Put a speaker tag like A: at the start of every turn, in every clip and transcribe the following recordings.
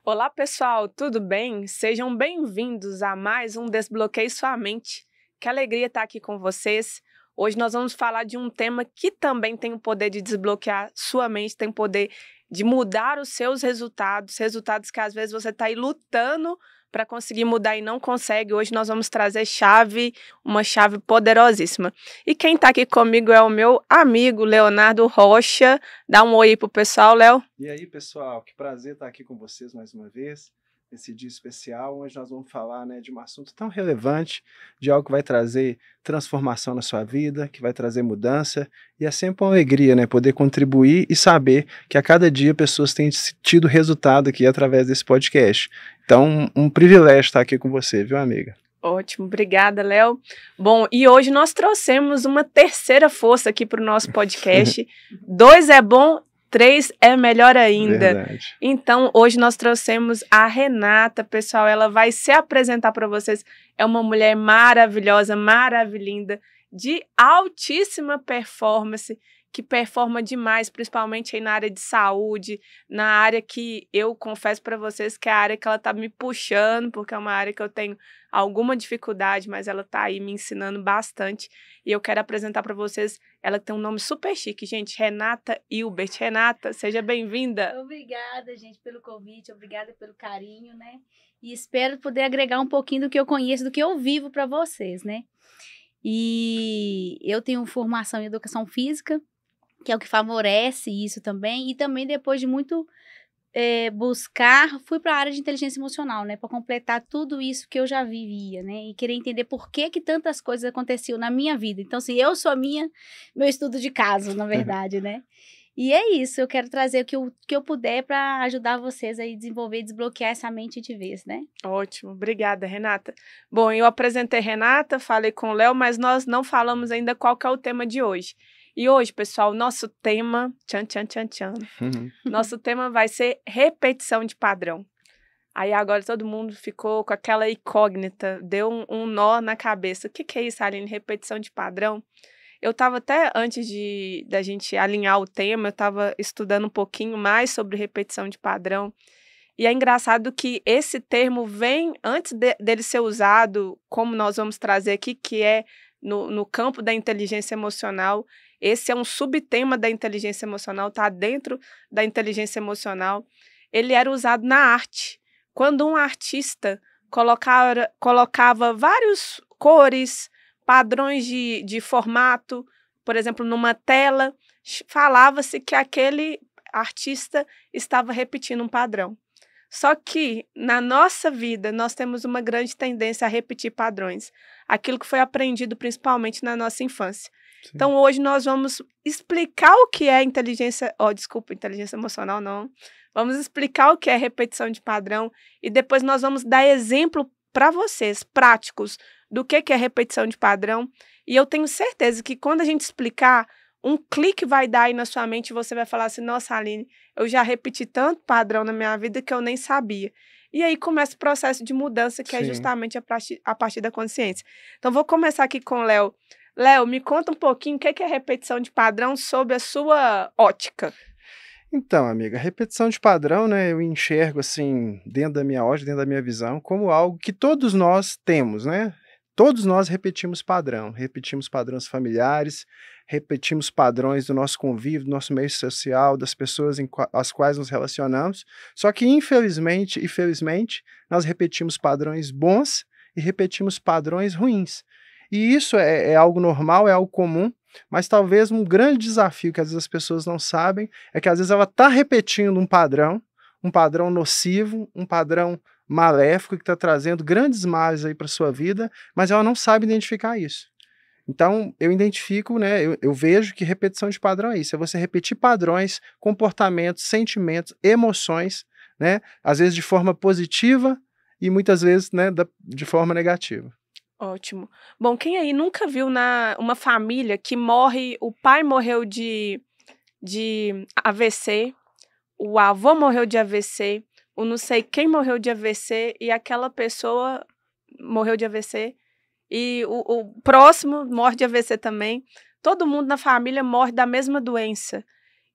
A: Olá, pessoal, tudo bem? Sejam bem-vindos a mais um Desbloqueie Sua Mente. Que alegria estar aqui com vocês. Hoje nós vamos falar de um tema que também tem o poder de desbloquear sua mente, tem o poder de mudar os seus resultados, resultados que às vezes você está aí lutando para conseguir mudar e não consegue. Hoje nós vamos trazer uma chave poderosíssima. E quem está aqui comigo é o meu amigo Leonardo Rocha. Dá um oi pro pessoal, Léo.
B: E aí, pessoal, que prazer estar aqui com vocês mais uma vez, nesse dia especial, onde nós vamos falar, de um assunto tão relevante, de algo que vai trazer transformação na sua vida, que vai trazer mudança, e é sempre uma alegria, poder contribuir e saber que a cada dia pessoas têm tido resultado aqui através desse podcast. Então, um privilégio estar aqui com você, viu, amiga?
A: Ótimo, obrigada, Léo. Bom, e hoje nós trouxemos uma terceira força aqui para o nosso podcast. 2 é bom, 3 é melhor ainda.
B: Verdade.
A: Então, hoje nós trouxemos a Renata, pessoal, ela vai se apresentar para vocês. É uma mulher maravilhosa, maravilhinda, de altíssima performance, que performa demais, principalmente aí na área de saúde, na área que eu confesso para vocês que é a área que ela tá me puxando, porque é uma área que eu tenho alguma dificuldade, mas ela tá aí me ensinando bastante. E eu quero apresentar para vocês, ela tem um nome super chique, gente, Renata Hilbert. Renata, seja bem-vinda.
C: Obrigada, gente, pelo convite, obrigada pelo carinho, né? E espero poder agregar um pouquinho do que eu conheço, do que eu vivo para vocês, né? E eu tenho formação em educação física, que é o que favorece isso também, e também depois de muito buscar, fui para a área de inteligência emocional, né, para completar tudo isso que eu já vivia, né, e querer entender por que tantas coisas aconteciam na minha vida. Então, assim, eu sou meu estudo de caso, na verdade, né. E é isso, eu quero trazer o que eu puder para ajudar vocês a desenvolver e desbloquear essa mente de vez, né?
A: Ótimo, obrigada, Renata. Bom, eu apresentei Renata, falei com o Léo, mas nós não falamos ainda qual que é o tema de hoje. E hoje, pessoal, nosso tema, nosso tema vai ser repetição de padrão. Aí agora todo mundo ficou com aquela incógnita, deu um nó na cabeça. O que é isso, Aline? Repetição de padrão? Eu estava até, antes da gente alinhar o tema, eu estava estudando um pouquinho mais sobre repetição de padrão. E é engraçado que esse termo vem, antes dele ser usado, como nós vamos trazer aqui, que é no campo da inteligência emocional. Esse é um subtema da inteligência emocional, está dentro da inteligência emocional. Ele era usado na arte. Quando um artista colocava várias cores, padrões de formato, por exemplo, numa tela, falava-se que aquele artista estava repetindo um padrão. Só que, na nossa vida, nós temos uma grande tendência a repetir padrões. Aquilo que foi aprendido principalmente na nossa infância. Sim. Então, hoje nós vamos explicar o que é inteligência emocional não. Vamos explicar o que é repetição de padrão e depois nós vamos dar exemplo para vocês, práticos, do que é repetição de padrão. E eu tenho certeza que quando a gente explicar, um clique vai dar aí na sua mente e você vai falar assim, nossa, Aline, eu já repeti tanto padrão na minha vida que eu nem sabia. E aí começa o processo de mudança, que Sim. é justamente a partir da consciência. Então, vou começar aqui com o Léo. Léo, me conta um pouquinho o que é repetição de padrão sob a sua ótica.
B: Então, amiga, repetição de padrão, eu enxergo, assim, dentro da minha ótica, dentro da minha visão, como algo que todos nós temos, Todos nós repetimos padrões familiares, repetimos padrões do nosso convívio, do nosso meio social, das pessoas às quais nos relacionamos, só que infelizmente e felizmente nós repetimos padrões bons e repetimos padrões ruins. E isso é algo normal, é algo comum, mas talvez um grande desafio que às vezes as pessoas não sabem é que às vezes ela está repetindo um padrão nocivo, um padrão maléfico que está trazendo grandes males aí para sua vida, mas ela não sabe identificar isso. Então, eu identifico, eu vejo que repetição de padrão é isso, é você repetir padrões, comportamentos, sentimentos, emoções, às vezes de forma positiva e muitas vezes, de forma negativa.
A: Ótimo. Bom, quem aí nunca viu uma família que o pai morreu de AVC, o avô morreu de AVC, o não sei quem morreu de AVC e aquela pessoa morreu de AVC e o próximo morre de AVC também. Todo mundo na família morre da mesma doença.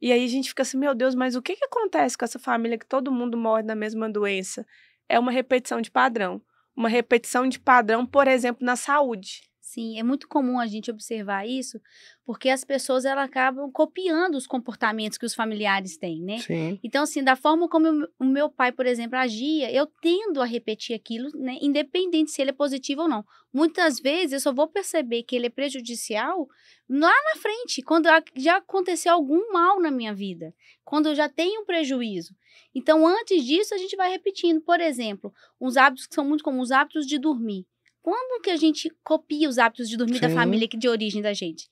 A: E aí a gente fica assim, meu Deus, mas o que que acontece com essa família que todo mundo morre da mesma doença? É uma repetição de padrão. Uma repetição de padrão, por exemplo, na saúde.
C: Sim, é muito comum a gente observar isso, porque as pessoas elas acabam copiando os comportamentos que os familiares têm, né?
B: Sim,
C: Então, assim, da forma como o meu pai, por exemplo, agia, eu tendo a repetir aquilo, né? Independente se ele é positivo ou não. Muitas vezes eu só vou perceber que ele é prejudicial lá na frente, quando já aconteceu algum mal na minha vida, quando eu já tenho um prejuízo. Então, antes disso, a gente vai repetindo. Por exemplo, uns hábitos que são muito comuns, os hábitos de dormir. Quando que a gente copia os hábitos de dormir da
B: sim.
C: família de origem da gente?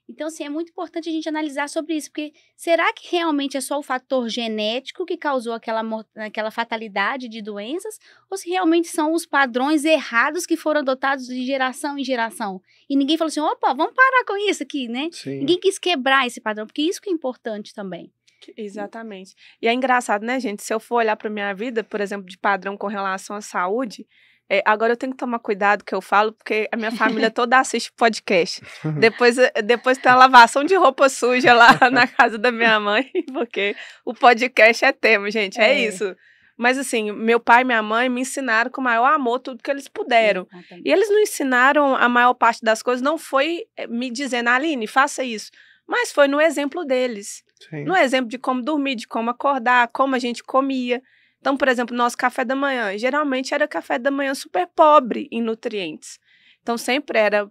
C: Então, assim, é muito importante a gente analisar sobre isso, porque será que realmente é só o fator genético que causou aquela fatalidade de doenças, ou se realmente são os padrões errados que foram adotados de geração em geração? E ninguém falou assim, opa, vamos parar com isso aqui, né?
B: Sim.
C: Ninguém quis quebrar esse padrão, porque isso que é importante também.
A: Exatamente. E é engraçado, né, gente? Se eu for olhar para minha vida, por exemplo, de padrão com relação à saúde, agora eu tenho que tomar cuidado que eu falo, porque a minha família toda assiste podcast. Depois tem a lavação de roupa suja lá na casa da minha mãe, porque o podcast é tema, gente. É isso. Mas assim, meu pai e minha mãe me ensinaram com o maior amor tudo que eles puderam.
C: Exatamente.
A: E eles não ensinaram a maior parte das coisas, não foi me dizendo, Aline, faça isso. Mas foi no exemplo deles.
B: Sim.
A: No exemplo de como dormir, de como acordar, como a gente comia. Então, por exemplo, nosso café da manhã, geralmente era café da manhã super pobre em nutrientes. Então, sempre era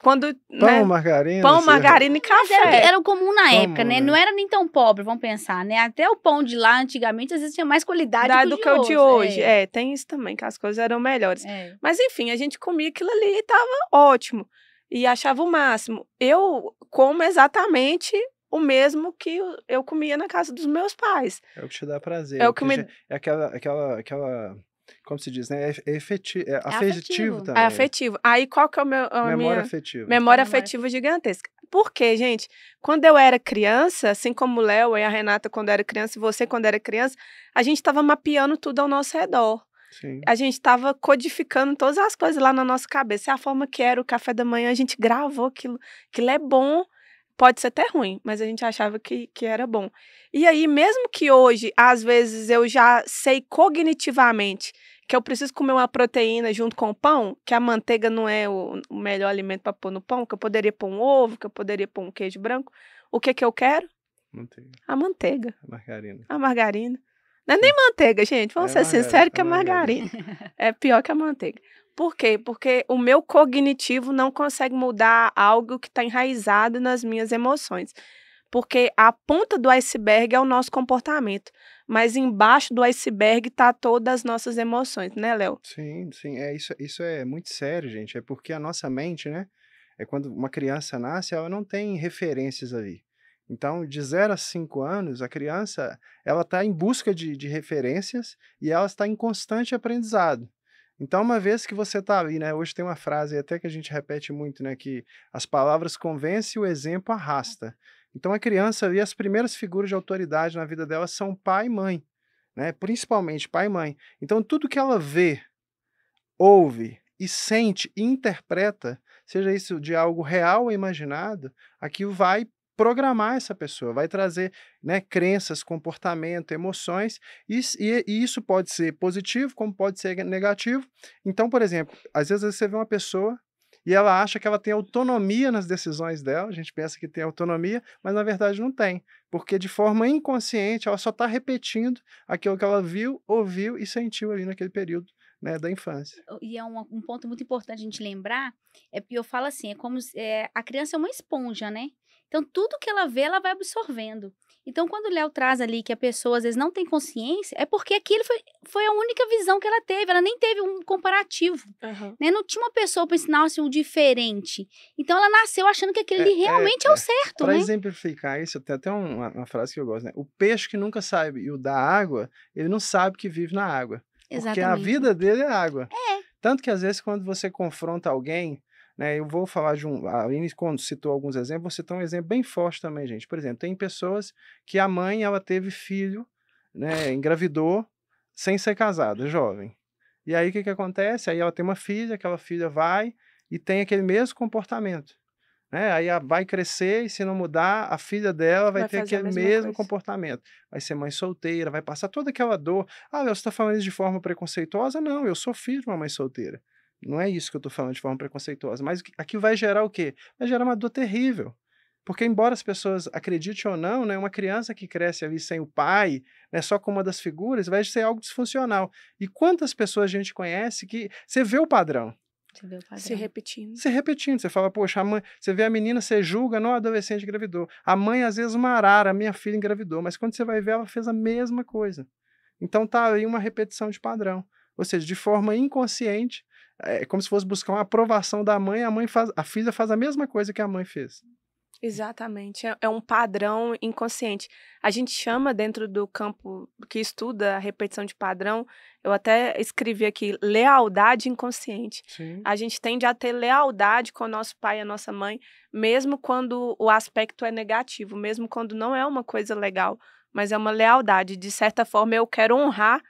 A: quando,
B: Pão,
A: né,
B: margarina.
A: pão,
B: assim,
A: margarina e
C: Mas
A: café.
C: era o comum na época, né?
B: né?
C: Não era nem tão pobre, vamos pensar, né? Até o pão de lá, antigamente, às vezes tinha mais qualidade
A: Do que o de hoje.
C: É.
A: Tem isso também, que as coisas eram melhores.
C: É.
A: Mas, enfim, a gente comia aquilo ali e tava ótimo. E achava o máximo. Eu como exatamente o mesmo que eu comia na casa dos meus pais.
B: É o que te dá prazer.
A: É o que me...
B: É aquela, como se diz, né? É afetivo
C: afetivo.
B: também.
A: É afetivo. Aí, qual que é a
B: Memória
A: minha...
B: afetiva.
A: Memória afetiva gigantesca. Por quê, gente? Quando eu era criança, assim como o Léo e a Renata quando era criança, e você quando era criança, a gente estava mapeando tudo ao nosso redor.
B: Sim.
A: A gente estava codificando todas as coisas lá na nossa cabeça. A forma que era o café da manhã, a gente gravou aquilo. Aquilo é bom, pode ser até ruim, mas a gente achava que era bom. E aí, mesmo que hoje, às vezes, eu já sei cognitivamente que eu preciso comer uma proteína junto com o pão, que a manteiga não é o melhor alimento para pôr no pão, que eu poderia pôr um ovo, que eu poderia pôr um queijo branco. O que eu quero?
B: Manteiga.
A: A manteiga.
B: A margarina.
A: A margarina. Não é nem manteiga, gente. Vamos ser sinceros que é margarina. É pior que a manteiga. Por quê? Porque o meu cognitivo não consegue mudar algo que está enraizado nas minhas emoções. Porque a ponta do iceberg é o nosso comportamento. Mas embaixo do iceberg está todas as nossas emoções, né, Léo?
B: Sim, sim. Isso é muito sério, gente. É porque a nossa mente, né? Quando uma criança nasce, ela não tem referências ali. Então, de 0 a 5 anos, a criança ela está em busca de referências e ela está em constante aprendizado. Então, uma vez que você está ali, né? Hoje tem uma frase até que a gente repete muito, né? Que as palavras convencem, o exemplo arrasta. Então, a criança ali, as primeiras figuras de autoridade na vida dela são pai e mãe, né? Principalmente pai e mãe. Então, tudo que ela vê, ouve e sente e interpreta, seja isso de algo real ou imaginado, aquilo vai programar essa pessoa, vai trazer, né, crenças, comportamento, emoções, e isso pode ser positivo, como pode ser negativo. Então, por exemplo, às vezes você vê uma pessoa e ela acha que ela tem autonomia nas decisões dela, a gente pensa que tem autonomia, mas na verdade não tem, porque de forma inconsciente ela só está repetindo aquilo que ela viu, ouviu e sentiu ali naquele período, né, da infância.
C: E é um ponto muito importante a gente lembrar, é porque eu falo assim, é como a criança é uma esponja, né? Então, tudo que ela vê, ela vai absorvendo. Então, quando o Léo traz ali que a pessoa, às vezes, não tem consciência, é porque aquilo foi a única visão que ela teve. Ela nem teve um comparativo.
A: Uhum.
C: Né? Não tinha uma pessoa para ensinar assim, o diferente. Então, ela nasceu achando que aquilo ali realmente é o certo,
B: Para
C: né?
B: exemplificar isso, tem até uma frase que eu gosto, né? O peixe que nunca sabe e o da água, ele não sabe que vive na água. Porque a vida dele é água. Tanto que, às vezes, quando você confronta alguém, né, eu vou falar a Aline, quando citou alguns exemplos, vou citar um exemplo bem forte também, gente. Por exemplo, tem pessoas que a mãe, ela teve filho, né, engravidou, sem ser casada, jovem. E aí, o que acontece? Aí ela tem uma filha, aquela filha vai e tem aquele mesmo comportamento. né? Aí vai crescer e se não mudar, a filha dela vai ter
A: fazer a
B: aquele
A: mesma
B: mesmo
A: coisa.
B: comportamento. Vai ser mãe solteira, vai passar toda aquela dor. Ah, Léo, você está falando isso de forma preconceituosa? Não, eu sou filho de uma mãe solteira. Não é isso que eu estou falando de forma preconceituosa. Mas aqui vai gerar o quê? Vai gerar uma dor terrível. Porque, embora as pessoas acreditem ou não, né, uma criança que cresce ali sem o pai, né, só com uma das figuras, vai ser algo disfuncional. E quantas pessoas a gente conhece que você vê o padrão
C: Você vê o padrão.
A: Se repetindo.
B: se repetindo? Você fala, poxa, a mãe, você vê a menina, você julga, não, a adolescente engravidou. A mãe, às vezes, uma arara, a minha filha engravidou, mas quando você vai ver, ela fez a mesma coisa. Então tá aí uma repetição de padrão. Ou seja, de forma inconsciente, é como se fosse buscar uma aprovação da mãe, a filha faz a mesma coisa que a mãe fez.
A: Exatamente, é um padrão inconsciente. A gente chama dentro do campo que estuda a repetição de padrão, eu até escrevi aqui, lealdade inconsciente.
B: Sim.
A: A gente tende a ter lealdade com o nosso pai e a nossa mãe, mesmo quando o aspecto é negativo, mesmo quando não é uma coisa legal, mas é uma lealdade. De certa forma, eu quero honrar,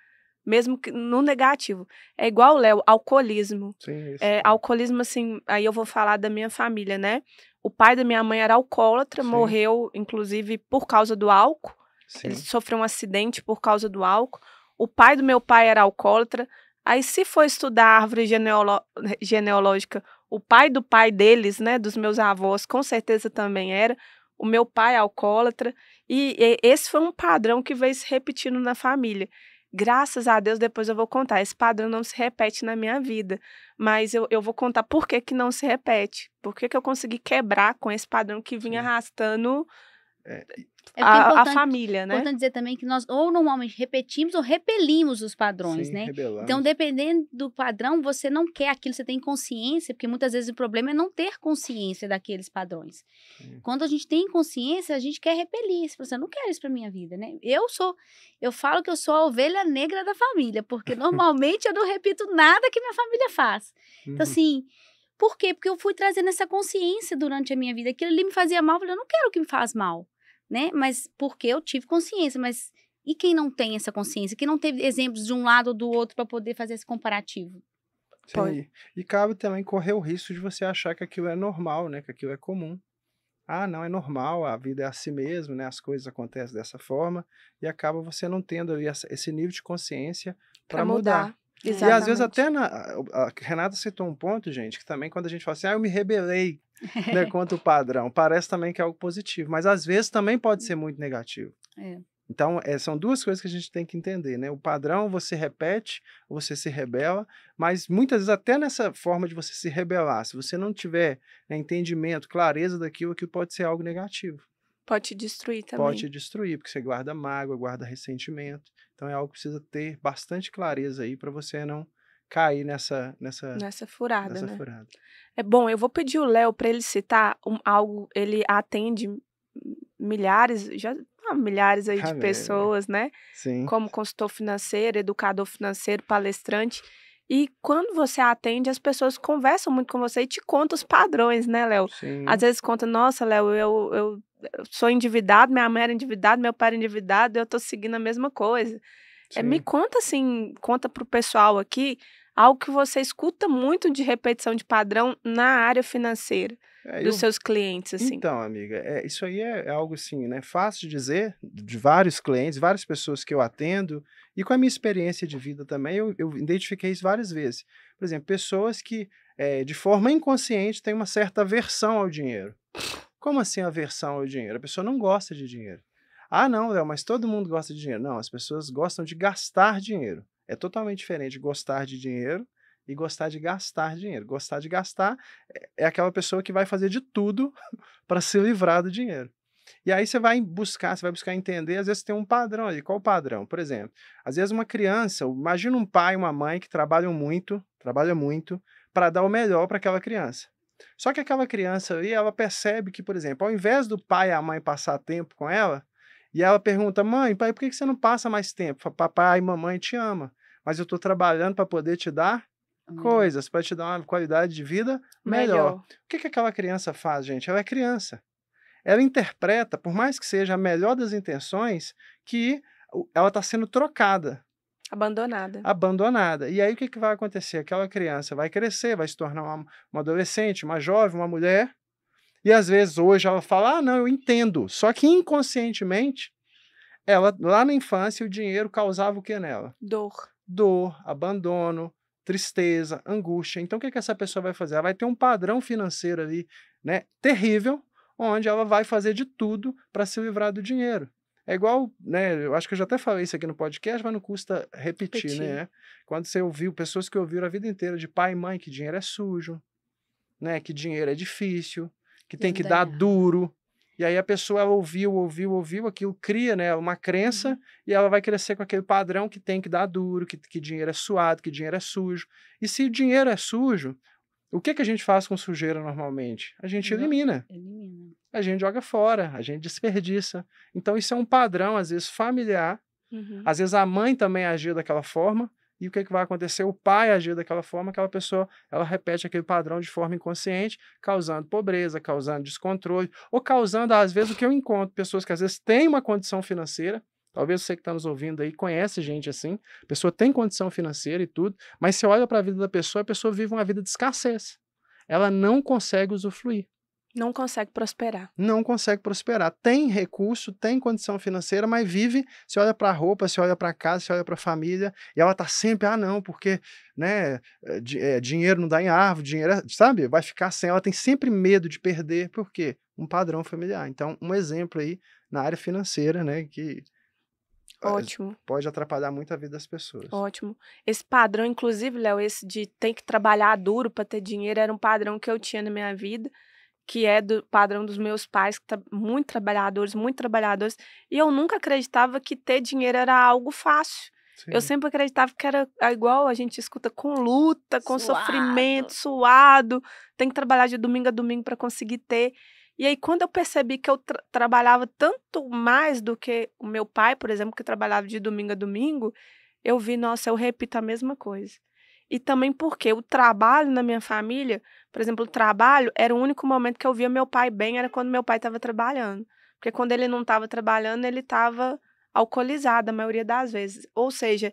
A: mesmo que no negativo. É igual, Léo, alcoolismo.
B: Sim, isso.
A: Alcoolismo, assim, aí eu vou falar da minha família, né? O pai da minha mãe era alcoólatra,
B: Sim.
A: morreu, inclusive, por causa do álcool.
B: Sim.
A: Ele sofreu um acidente por causa do álcool. O pai do meu pai era alcoólatra. Aí, se for estudar a árvore genealógica, o pai do pai deles, né, dos meus avós, com certeza também era. O meu pai é alcoólatra. E esse foi um padrão que veio se repetindo na família. Graças a Deus, depois eu vou contar. Esse padrão não se repete na minha vida. Mas eu vou contar por que não se repete. Por que eu consegui quebrar com esse padrão que vinha
B: Sim.
A: arrastando
C: É porque é
A: a
C: importante,
A: família, né?
C: importante dizer também que nós ou normalmente repetimos ou repelimos os padrões,
B: Sim,
C: né?
B: rebelamos.
C: Então, dependendo do padrão, você não quer aquilo, você tem consciência, porque muitas vezes o problema é não ter consciência daqueles padrões.
B: Sim.
C: Quando a gente tem consciência, a gente quer repelir. Você não quer isso pra minha vida, né? Eu falo que eu sou a ovelha negra da família, porque normalmente eu não repito nada que minha família faz. Então,
B: Uhum.
C: assim, por quê? Porque eu fui trazendo essa consciência durante a minha vida. Aquilo ali me fazia mal, eu falei, eu não quero o que me faz mal, né? Mas porque eu tive consciência, mas e quem não tem essa consciência? Quem não teve exemplos de um lado ou do outro para poder fazer esse comparativo?
A: Pode.
B: Sim. E cabe também correr o risco de você achar que aquilo é normal, né? Que aquilo é comum. Ah, não, é normal, a vida é assim mesmo, né? As coisas acontecem dessa forma e acaba você não tendo ali esse nível de consciência
A: Para
B: para mudar.
A: mudar.
B: E às
A: Exatamente.
B: vezes até a Renata citou um ponto, gente, que também quando a gente fala assim, eu me rebelei, né, contra o padrão, parece também que é algo positivo, mas às vezes também pode ser muito negativo.
C: É.
B: Então, são duas coisas que a gente tem que entender, né? O padrão você repete, você se rebela, mas muitas vezes até nessa forma de você se rebelar, se você não tiver, né, entendimento, clareza daquilo, que pode ser algo negativo.
A: Pode te destruir também.
B: Pode te destruir, porque você guarda mágoa, guarda ressentimento. Então é algo que precisa ter bastante clareza aí para você não cair nessa
A: Furada, né?
B: furada.
A: É bom, eu vou pedir o Léo para ele citar algo, ele atende milhares aí de
B: Amém.
A: pessoas, né?
B: Sim.
A: Como consultor financeiro, educador financeiro, palestrante. E quando você atende, as pessoas conversam muito com você e te contam os padrões, né, Léo?
B: Sim.
A: Às vezes conta, nossa, Léo, eu sou endividado, minha mãe era endividada, meu pai era endividado, eu tô seguindo a mesma coisa. Me
B: Sim.
A: conta assim, conta pro pessoal aqui, algo que você escuta muito de repetição de padrão na área financeira dos seus clientes, assim.
B: Então, amiga, isso aí é algo assim, né? Fácil de dizer, de vários clientes, várias pessoas que eu atendo, e com a minha experiência de vida também, eu identifiquei isso várias vezes. Por exemplo, pessoas que, de forma inconsciente, têm uma certa aversão ao dinheiro. Como assim aversão ao dinheiro? A pessoa não gosta de dinheiro. Ah, não, Léo, mas todo mundo gosta de dinheiro. Não, as pessoas gostam de gastar dinheiro. É totalmente diferente de gostar de dinheiro e gostar de gastar dinheiro. Gostar de gastar é aquela pessoa que vai fazer de tudo para se livrar do dinheiro. E aí você vai buscar entender, às vezes tem um padrão ali. Qual o padrão? Por exemplo, às vezes uma criança, imagina um pai e uma mãe que trabalha muito para dar o melhor para aquela criança. Só que aquela criança ali, ela percebe que, por exemplo, ao invés do pai e a mãe passar tempo com ela, e ela pergunta, mãe, pai, por que você não passa mais tempo? Papai e mamãe te ama, mas eu estou trabalhando para poder te dar coisas, para te dar uma qualidade de vida melhor. O que aquela criança faz, gente? Ela é criança. Ela interpreta, por mais que seja a melhor das intenções, que ela está sendo trocada. Abandonada. E aí o que vai acontecer? Aquela criança vai crescer, vai se tornar uma adolescente, uma jovem, uma mulher, E às vezes hoje ela fala, não, eu entendo. Só que inconscientemente, ela, lá na infância, o dinheiro causava o que nela?
A: Dor.
B: Dor, abandono, tristeza, angústia. Então, o que essa pessoa vai fazer? Ela vai ter um padrão financeiro ali, né, terrível, onde ela vai fazer de tudo para se livrar do dinheiro. É igual, né, eu acho que eu já até falei isso aqui no podcast, mas não custa repetir, né? Quando você ouviu, pessoas que ouviram a vida inteira de pai e mãe que dinheiro é sujo, né, que dinheiro é difícil, que tem que dar duro. E aí a pessoa ela ouviu, aquilo cria, né, uma crença e ela vai crescer com aquele padrão que tem que dar duro, que dinheiro é suado, que dinheiro é sujo. E se o dinheiro é sujo, o que a gente faz com sujeira normalmente? A gente elimina. A gente joga fora, a gente desperdiça. Então isso é um padrão, às vezes, familiar. Às vezes a mãe também agia daquela forma. E o que vai acontecer? O pai agir daquela forma, aquela pessoa, ela repete aquele padrão de forma inconsciente, causando pobreza, causando descontrole, ou causando, às vezes, o que eu encontro, pessoas que às vezes têm uma condição financeira, talvez você que está nos ouvindo aí conhece gente assim, a pessoa tem condição financeira e tudo, mas você olha para a vida da pessoa, a pessoa vive uma vida de escassez. Ela não consegue usufruir.
A: Não consegue prosperar.
B: Não consegue prosperar. Tem recurso, tem condição financeira, mas vive, você olha para a roupa, você olha para casa, você olha para a família, e ela tá sempre, não, porque, né, dinheiro não dá em árvore, dinheiro, sabe? Vai ficar sem, ela tem sempre medo de perder, por quê? Um padrão familiar. Então, um exemplo aí na área financeira, né, que
A: Ótimo.
B: Pode atrapalhar muito a vida das pessoas.
A: Ótimo. Esse padrão, inclusive, Léo, esse de tem que trabalhar duro para ter dinheiro, era um padrão que eu tinha na minha vida, que é do padrão dos meus pais, muito trabalhadores, e eu nunca acreditava que ter dinheiro era algo fácil. Sim. Eu sempre acreditava que era igual a gente escuta, com luta, com sofrimento, suado, tem que trabalhar de domingo a domingo para conseguir ter. E aí, quando eu percebi que eu trabalhava tanto mais do que o meu pai, por exemplo, que trabalhava de domingo a domingo, eu vi, nossa, eu repito a mesma coisa. E também porque o trabalho na minha família, por exemplo, o trabalho era o único momento que eu via meu pai bem, era quando meu pai estava trabalhando. Porque quando ele não estava trabalhando, ele estava alcoolizado a maioria das vezes. Ou seja,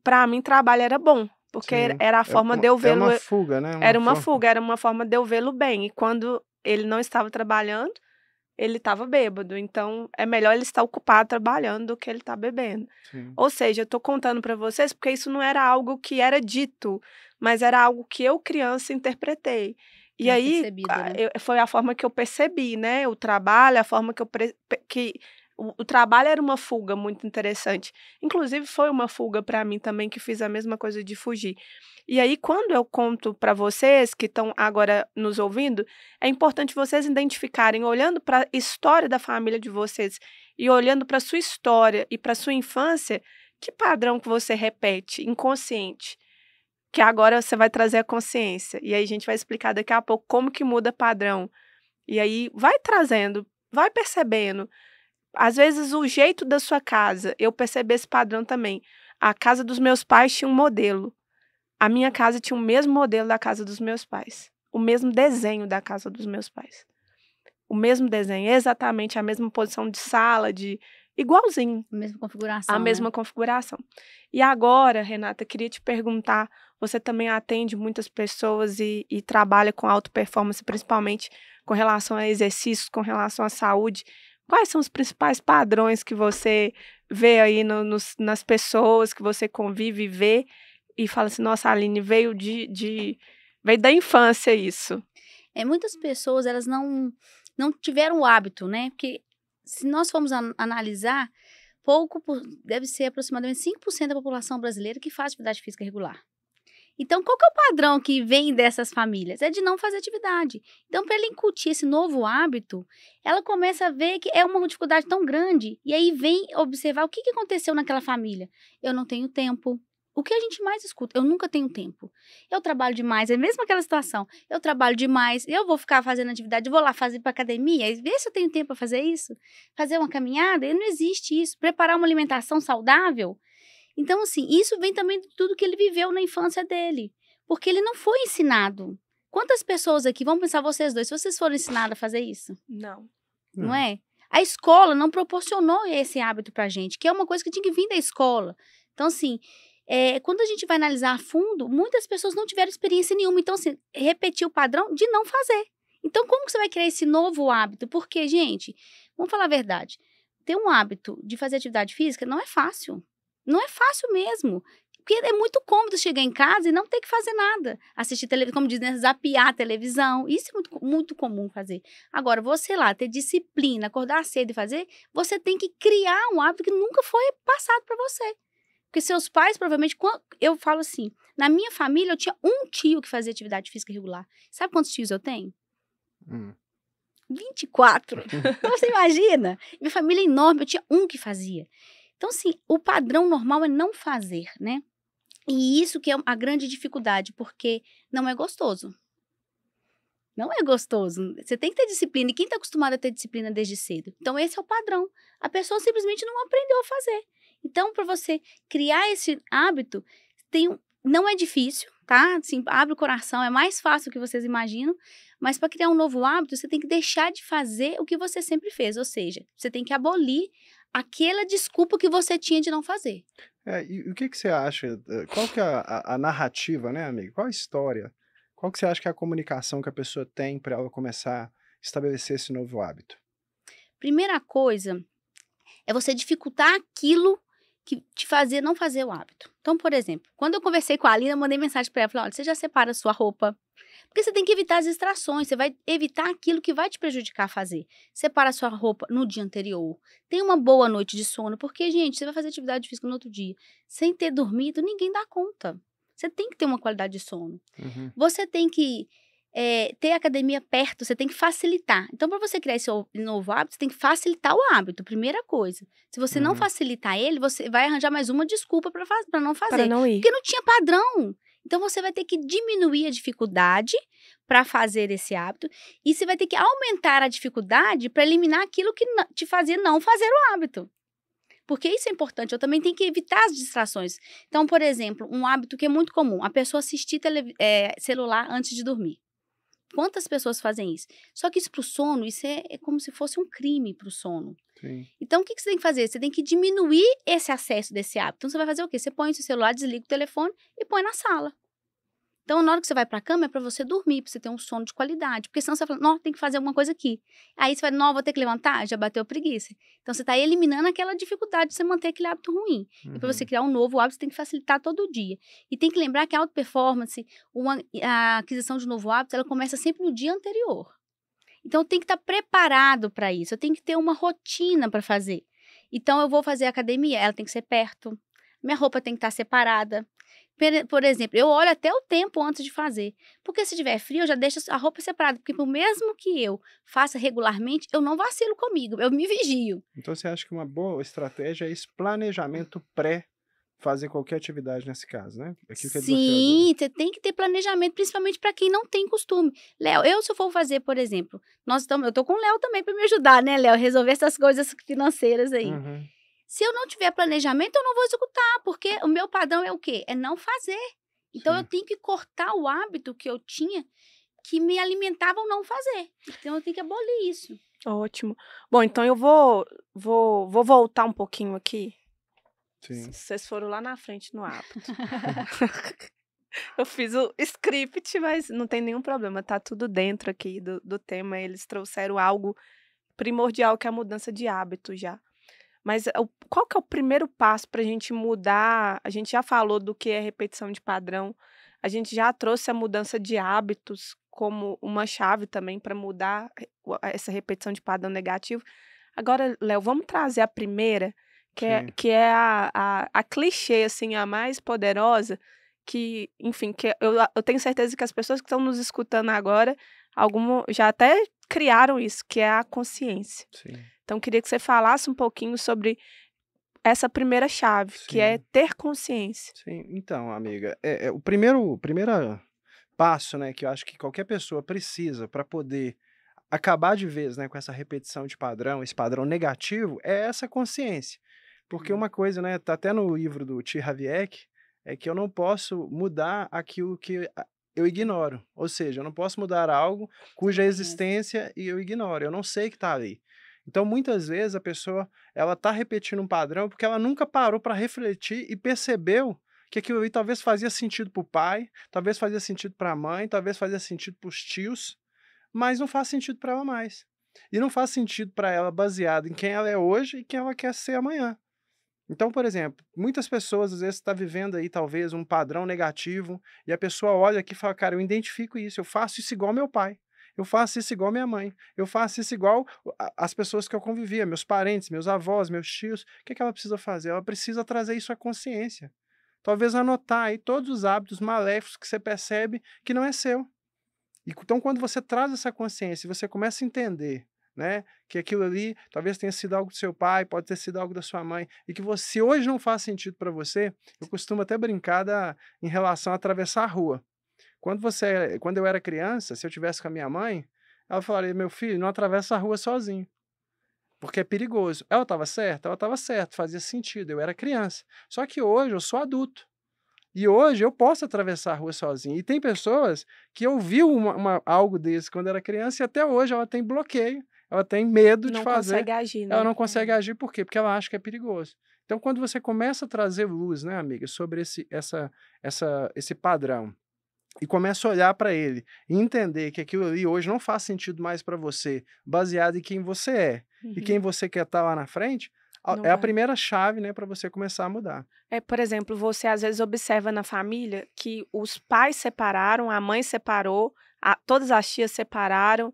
A: para mim, trabalho era bom, porque era a forma de eu vê-lo.
B: Era uma fuga, né?
A: Era uma fuga, era uma forma de eu vê-lo bem. E quando ele não estava trabalhando, ele estava bêbado. Então, é melhor ele estar ocupado trabalhando do que ele estar bebendo. Sim. Ou seja, eu estou contando para vocês porque isso não era algo que era dito, mas era algo que eu, criança, interpretei. E aí, né? Foi a forma que eu percebi, né? O trabalho, a forma que eu... O trabalho era uma fuga muito interessante. Inclusive, foi uma fuga para mim também, que fiz a mesma coisa de fugir. E aí, quando eu conto para vocês que estão agora nos ouvindo, é importante vocês identificarem, olhando para a história da família de vocês e olhando para a sua história e para a sua infância, que padrão que você repete, inconsciente, que agora você vai trazer a consciência. E aí a gente vai explicar daqui a pouco como que muda padrão. E aí vai trazendo, vai percebendo. Às vezes o jeito da sua casa, eu percebi esse padrão também. A casa dos meus pais tinha um modelo. A minha casa tinha o mesmo modelo da casa dos meus pais. O mesmo desenho da casa dos meus pais. O mesmo desenho, exatamente a mesma posição de sala, igualzinho.
C: A mesma configuração.
A: A mesma configuração. E agora, Renata, queria te perguntar, você também atende muitas pessoas e trabalha com alta performance, principalmente com relação a exercícios, com relação à saúde. Quais são os principais padrões que você vê aí nas pessoas que você convive e vê e fala assim, nossa, Aline, veio da infância isso?
C: Muitas pessoas, elas não tiveram o hábito, né? Porque se nós formos analisar, deve ser aproximadamente 5% da população brasileira que faz atividade física regular. Então, qual que é o padrão que vem dessas famílias? É de não fazer atividade. Então, para ela incutir esse novo hábito, ela começa a ver que é uma dificuldade tão grande. E aí vem observar o que aconteceu naquela família. Eu não tenho tempo. O que a gente mais escuta? Eu nunca tenho tempo. Eu trabalho demais. É mesmo aquela situação. Eu trabalho demais. Eu vou ficar fazendo atividade. Vou lá fazer para academia. Ver se eu tenho tempo para fazer isso. Fazer uma caminhada. Não existe isso. Preparar uma alimentação saudável. Então, assim, isso vem também de tudo que ele viveu na infância dele. Porque ele não foi ensinado. Quantas pessoas aqui, vamos pensar vocês dois, se vocês foram ensinados a fazer isso?
A: Não.
C: Não é? A escola não proporcionou esse hábito pra gente, que é uma coisa que tinha que vir da escola. Então, assim, quando a gente vai analisar a fundo, muitas pessoas não tiveram experiência nenhuma. Então, assim, repetir o padrão de não fazer. Então, como que você vai criar esse novo hábito? Porque, gente, vamos falar a verdade, ter um hábito de fazer atividade física não é fácil. Não é fácil mesmo. Porque é muito cômodo chegar em casa e não ter que fazer nada. Assistir televisão, como dizem, né, zapear a televisão. Isso é muito, muito comum fazer. Agora, você lá, ter disciplina, acordar cedo e fazer, você tem que criar um hábito que nunca foi passado para você. Porque seus pais, provavelmente, eu falo assim, na minha família eu tinha um tio que fazia atividade física regular. Sabe quantos tios eu tenho? 24. Então, você imagina? Minha família é enorme, eu tinha um que fazia. Então, assim, o padrão normal é não fazer, né? E isso que é a grande dificuldade, porque não é gostoso. Não é gostoso. Você tem que ter disciplina. E quem está acostumado a ter disciplina desde cedo? Então, esse é o padrão. A pessoa simplesmente não aprendeu a fazer. Então, para você criar esse hábito, não é difícil, tá? Assim, abre o coração, é mais fácil do que vocês imaginam. Mas para criar um novo hábito, você tem que deixar de fazer o que você sempre fez. Ou seja, você tem que abolir aquela desculpa que você tinha de não fazer.
B: E o que você acha? Qual que é a narrativa, né, amiga? Qual a história? Qual que você acha que é a comunicação que a pessoa tem para ela começar a estabelecer esse novo hábito?
C: Primeira coisa é você dificultar aquilo que te fazia não fazer o hábito. Então, por exemplo, quando eu conversei com a Alina, eu mandei mensagem para ela, falei, olha, você já separa a sua roupa, porque você tem que evitar as distrações, você vai evitar aquilo que vai te prejudicar a fazer. Separa a sua roupa no dia anterior, tenha uma boa noite de sono, porque, gente, você vai fazer atividade física no outro dia, sem ter dormido, ninguém dá conta. Você tem que ter uma qualidade de sono. Você tem que ter academia perto, você tem que facilitar. Então, para você criar esse novo hábito, você tem que facilitar o hábito, primeira coisa. Se você não facilitar ele, você vai arranjar mais uma desculpa para não fazer.
A: Para não ir.
C: Porque não tinha padrão. Então, você vai ter que diminuir a dificuldade para fazer esse hábito e você vai ter que aumentar a dificuldade para eliminar aquilo que te fazia não fazer o hábito. Porque isso é importante, eu também tenho que evitar as distrações. Então, por exemplo, um hábito que é muito comum, a pessoa assistir celular antes de dormir. Quantas pessoas fazem isso? Só que isso para o sono, isso é como se fosse um crime para o sono.
B: Sim.
C: Então, o que você tem que fazer? Você tem que diminuir esse acesso desse hábito. Então, você vai fazer o quê? Você põe o seu celular, desliga o telefone e põe na sala. Então, na hora que você vai para a cama, é para você dormir, para você ter um sono de qualidade. Porque senão você vai falar, não, tem que fazer alguma coisa aqui. Aí você vai, não, vou ter que levantar, já bateu preguiça. Então, você está eliminando aquela dificuldade de você manter aquele hábito ruim. E para você criar um novo hábito, você tem que facilitar todo dia. E tem que lembrar que a auto performance, a aquisição de um novo hábito, ela começa sempre no dia anterior. Então, tem que estar preparado para isso. Eu tenho que ter uma rotina para fazer. Então, eu vou fazer academia, ela tem que ser perto. Minha roupa tem que estar separada. Por exemplo, eu olho até o tempo antes de fazer. Porque se tiver frio, eu já deixo a roupa separada. Porque por mesmo que eu faça regularmente, eu não vacilo comigo, eu me vigio.
B: Então você acha que uma boa estratégia é esse planejamento pré fazer qualquer atividade nesse caso, né?
C: Sim, você tem que ter planejamento, principalmente para quem não tem costume. Léo, se eu for fazer, por exemplo, eu tô com o Léo também para me ajudar, né, Léo? Resolver essas coisas financeiras aí. Se eu não tiver planejamento, eu não vou executar, porque o meu padrão é o quê? É não fazer. Então, eu tenho que cortar o hábito que eu tinha que me alimentava ao não fazer. Então, eu tenho que abolir isso.
A: Ótimo. Bom, então eu vou voltar um pouquinho aqui.
B: Sim.
A: Vocês foram lá na frente no hábito. Eu fiz o script, mas não tem nenhum problema. Tá tudo dentro aqui do tema. Eles trouxeram algo primordial, que é a mudança de hábito já. Mas qual que é o primeiro passo para a gente mudar? A gente já falou do que é repetição de padrão, a gente já trouxe a mudança de hábitos como uma chave também para mudar essa repetição de padrão negativo. Agora, Léo, vamos trazer a primeira, que é a clichê, assim, a mais poderosa, que, enfim, que eu tenho certeza que as pessoas que estão nos escutando agora, já até criaram isso, que é a consciência.
B: Sim.
A: Então, queria que você falasse um pouquinho sobre essa primeira chave, que é ter consciência.
B: Sim, então, amiga, o primeiro passo, né, que eu acho que qualquer pessoa precisa para poder acabar de vez, né, com essa repetição de padrão, esse padrão negativo, é essa consciência. Porque uma coisa, né, tá até no livro do T. Harv Eker, é que eu não posso mudar aquilo que eu ignoro. Ou seja, eu não posso mudar algo cuja existência eu ignoro. Eu não sei que está ali. Então, muitas vezes, a pessoa ela está repetindo um padrão porque ela nunca parou para refletir e percebeu que aquilo ali talvez fazia sentido para o pai, talvez fazia sentido para a mãe, talvez fazia sentido para os tios, mas não faz sentido para ela mais. E não faz sentido para ela baseado em quem ela é hoje e quem ela quer ser amanhã. Então, por exemplo, muitas pessoas às vezes estão vivendo aí talvez um padrão negativo e a pessoa olha aqui e fala, cara, eu identifico isso, eu faço isso igual meu pai, eu faço isso igual minha mãe, eu faço isso igual as pessoas que eu convivia, meus parentes, meus avós, meus tios. O que que ela precisa fazer? Ela precisa trazer isso à consciência. Talvez anotar aí todos os hábitos maléficos que você percebe que não é seu. Então, quando você traz essa consciência e você começa a entender, né, que aquilo ali talvez tenha sido algo do seu pai, pode ter sido algo da sua mãe, e que você hoje não faz sentido para você, eu costumo até brincar em relação a atravessar a rua. Quando eu era criança, se eu tivesse com a minha mãe, ela falaria, meu filho, não atravessa a rua sozinho, porque é perigoso. Ela estava certa? Ela estava certa, fazia sentido, eu era criança. Só que hoje eu sou adulto. E hoje eu posso atravessar a rua sozinho. E tem pessoas que ouviu algo desse quando era criança e até hoje ela tem bloqueio, ela tem medo de
A: Não
B: fazer.
A: consegue agir, né?
B: Ela não consegue agir por quê? Porque ela acha que é perigoso. Então, quando você começa a trazer luz, né, amiga, sobre esse padrão, e começa a olhar para ele e entender que aquilo ali hoje não faz sentido mais para você, baseado em quem você é e quem você quer estar lá na frente,
A: Não
B: é a
A: vai.
B: primeira chave, né, para você começar a mudar.
A: Por exemplo, você às vezes observa na família que os pais separaram, a mãe separou, todas as tias separaram,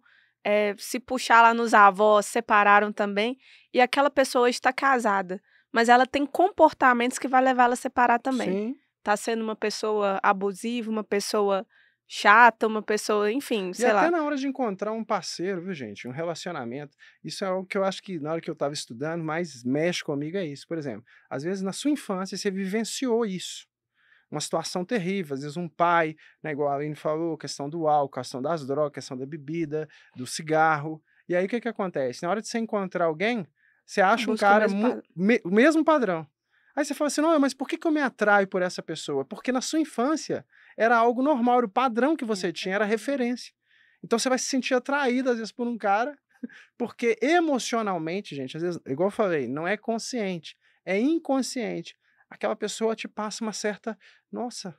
A: se puxar lá nos avós, separaram também, e aquela pessoa está casada, mas ela tem comportamentos que vai levar ela a separar também.
B: Sim.
A: Tá sendo uma pessoa abusiva, uma pessoa chata, uma pessoa, enfim,
B: E
A: sei
B: até
A: lá.
B: na hora de encontrar um parceiro, viu, gente? Um relacionamento. Isso é algo que eu acho que na hora que eu estava estudando, mais mexe comigo é isso. Por exemplo, às vezes na sua infância você vivenciou isso. Uma situação terrível. Às vezes um pai, né, igual a Aline falou, questão do álcool, questão das drogas, questão da bebida, do cigarro. E aí o que que acontece? Na hora de você encontrar alguém, você acha um
A: Busca o
B: cara,
A: mesmo padrão.
B: o mesmo padrão. Aí você fala assim, não, mas por que que eu me atraio por essa pessoa? Porque na sua infância era algo normal, era o padrão que você tinha, era referência. Então você vai se sentir atraído, às vezes, por um cara, porque emocionalmente, gente, às vezes, igual eu falei, não é consciente, é inconsciente. Aquela pessoa te passa uma certa, nossa,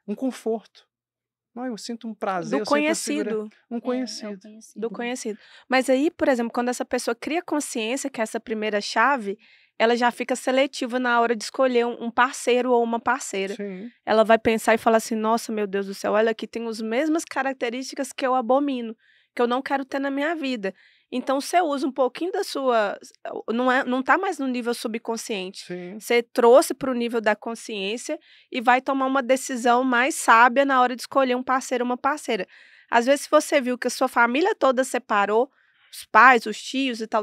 B: um conforto. Não, eu sinto um prazer,
A: Do
B: eu sinto uma segurança.
A: conhecido.
B: Um
C: É o
B: conhecido.
C: conhecido.
A: Do conhecido. Mas aí, por exemplo, quando essa pessoa cria consciência que essa primeira chave, ela já fica seletiva na hora de escolher um parceiro ou uma parceira.
B: Sim.
A: Ela vai pensar e falar assim, nossa, meu Deus do céu, olha aqui, tem as mesmas características que eu abomino, que eu não quero ter na minha vida. Então, você usa um pouquinho da sua... Não tá mais no nível subconsciente.
B: Sim.
A: Você trouxe para o nível da consciência e vai tomar uma decisão mais sábia na hora de escolher um parceiro ou uma parceira. Às vezes, se você viu que a sua família toda separou, os pais, os tios e tal,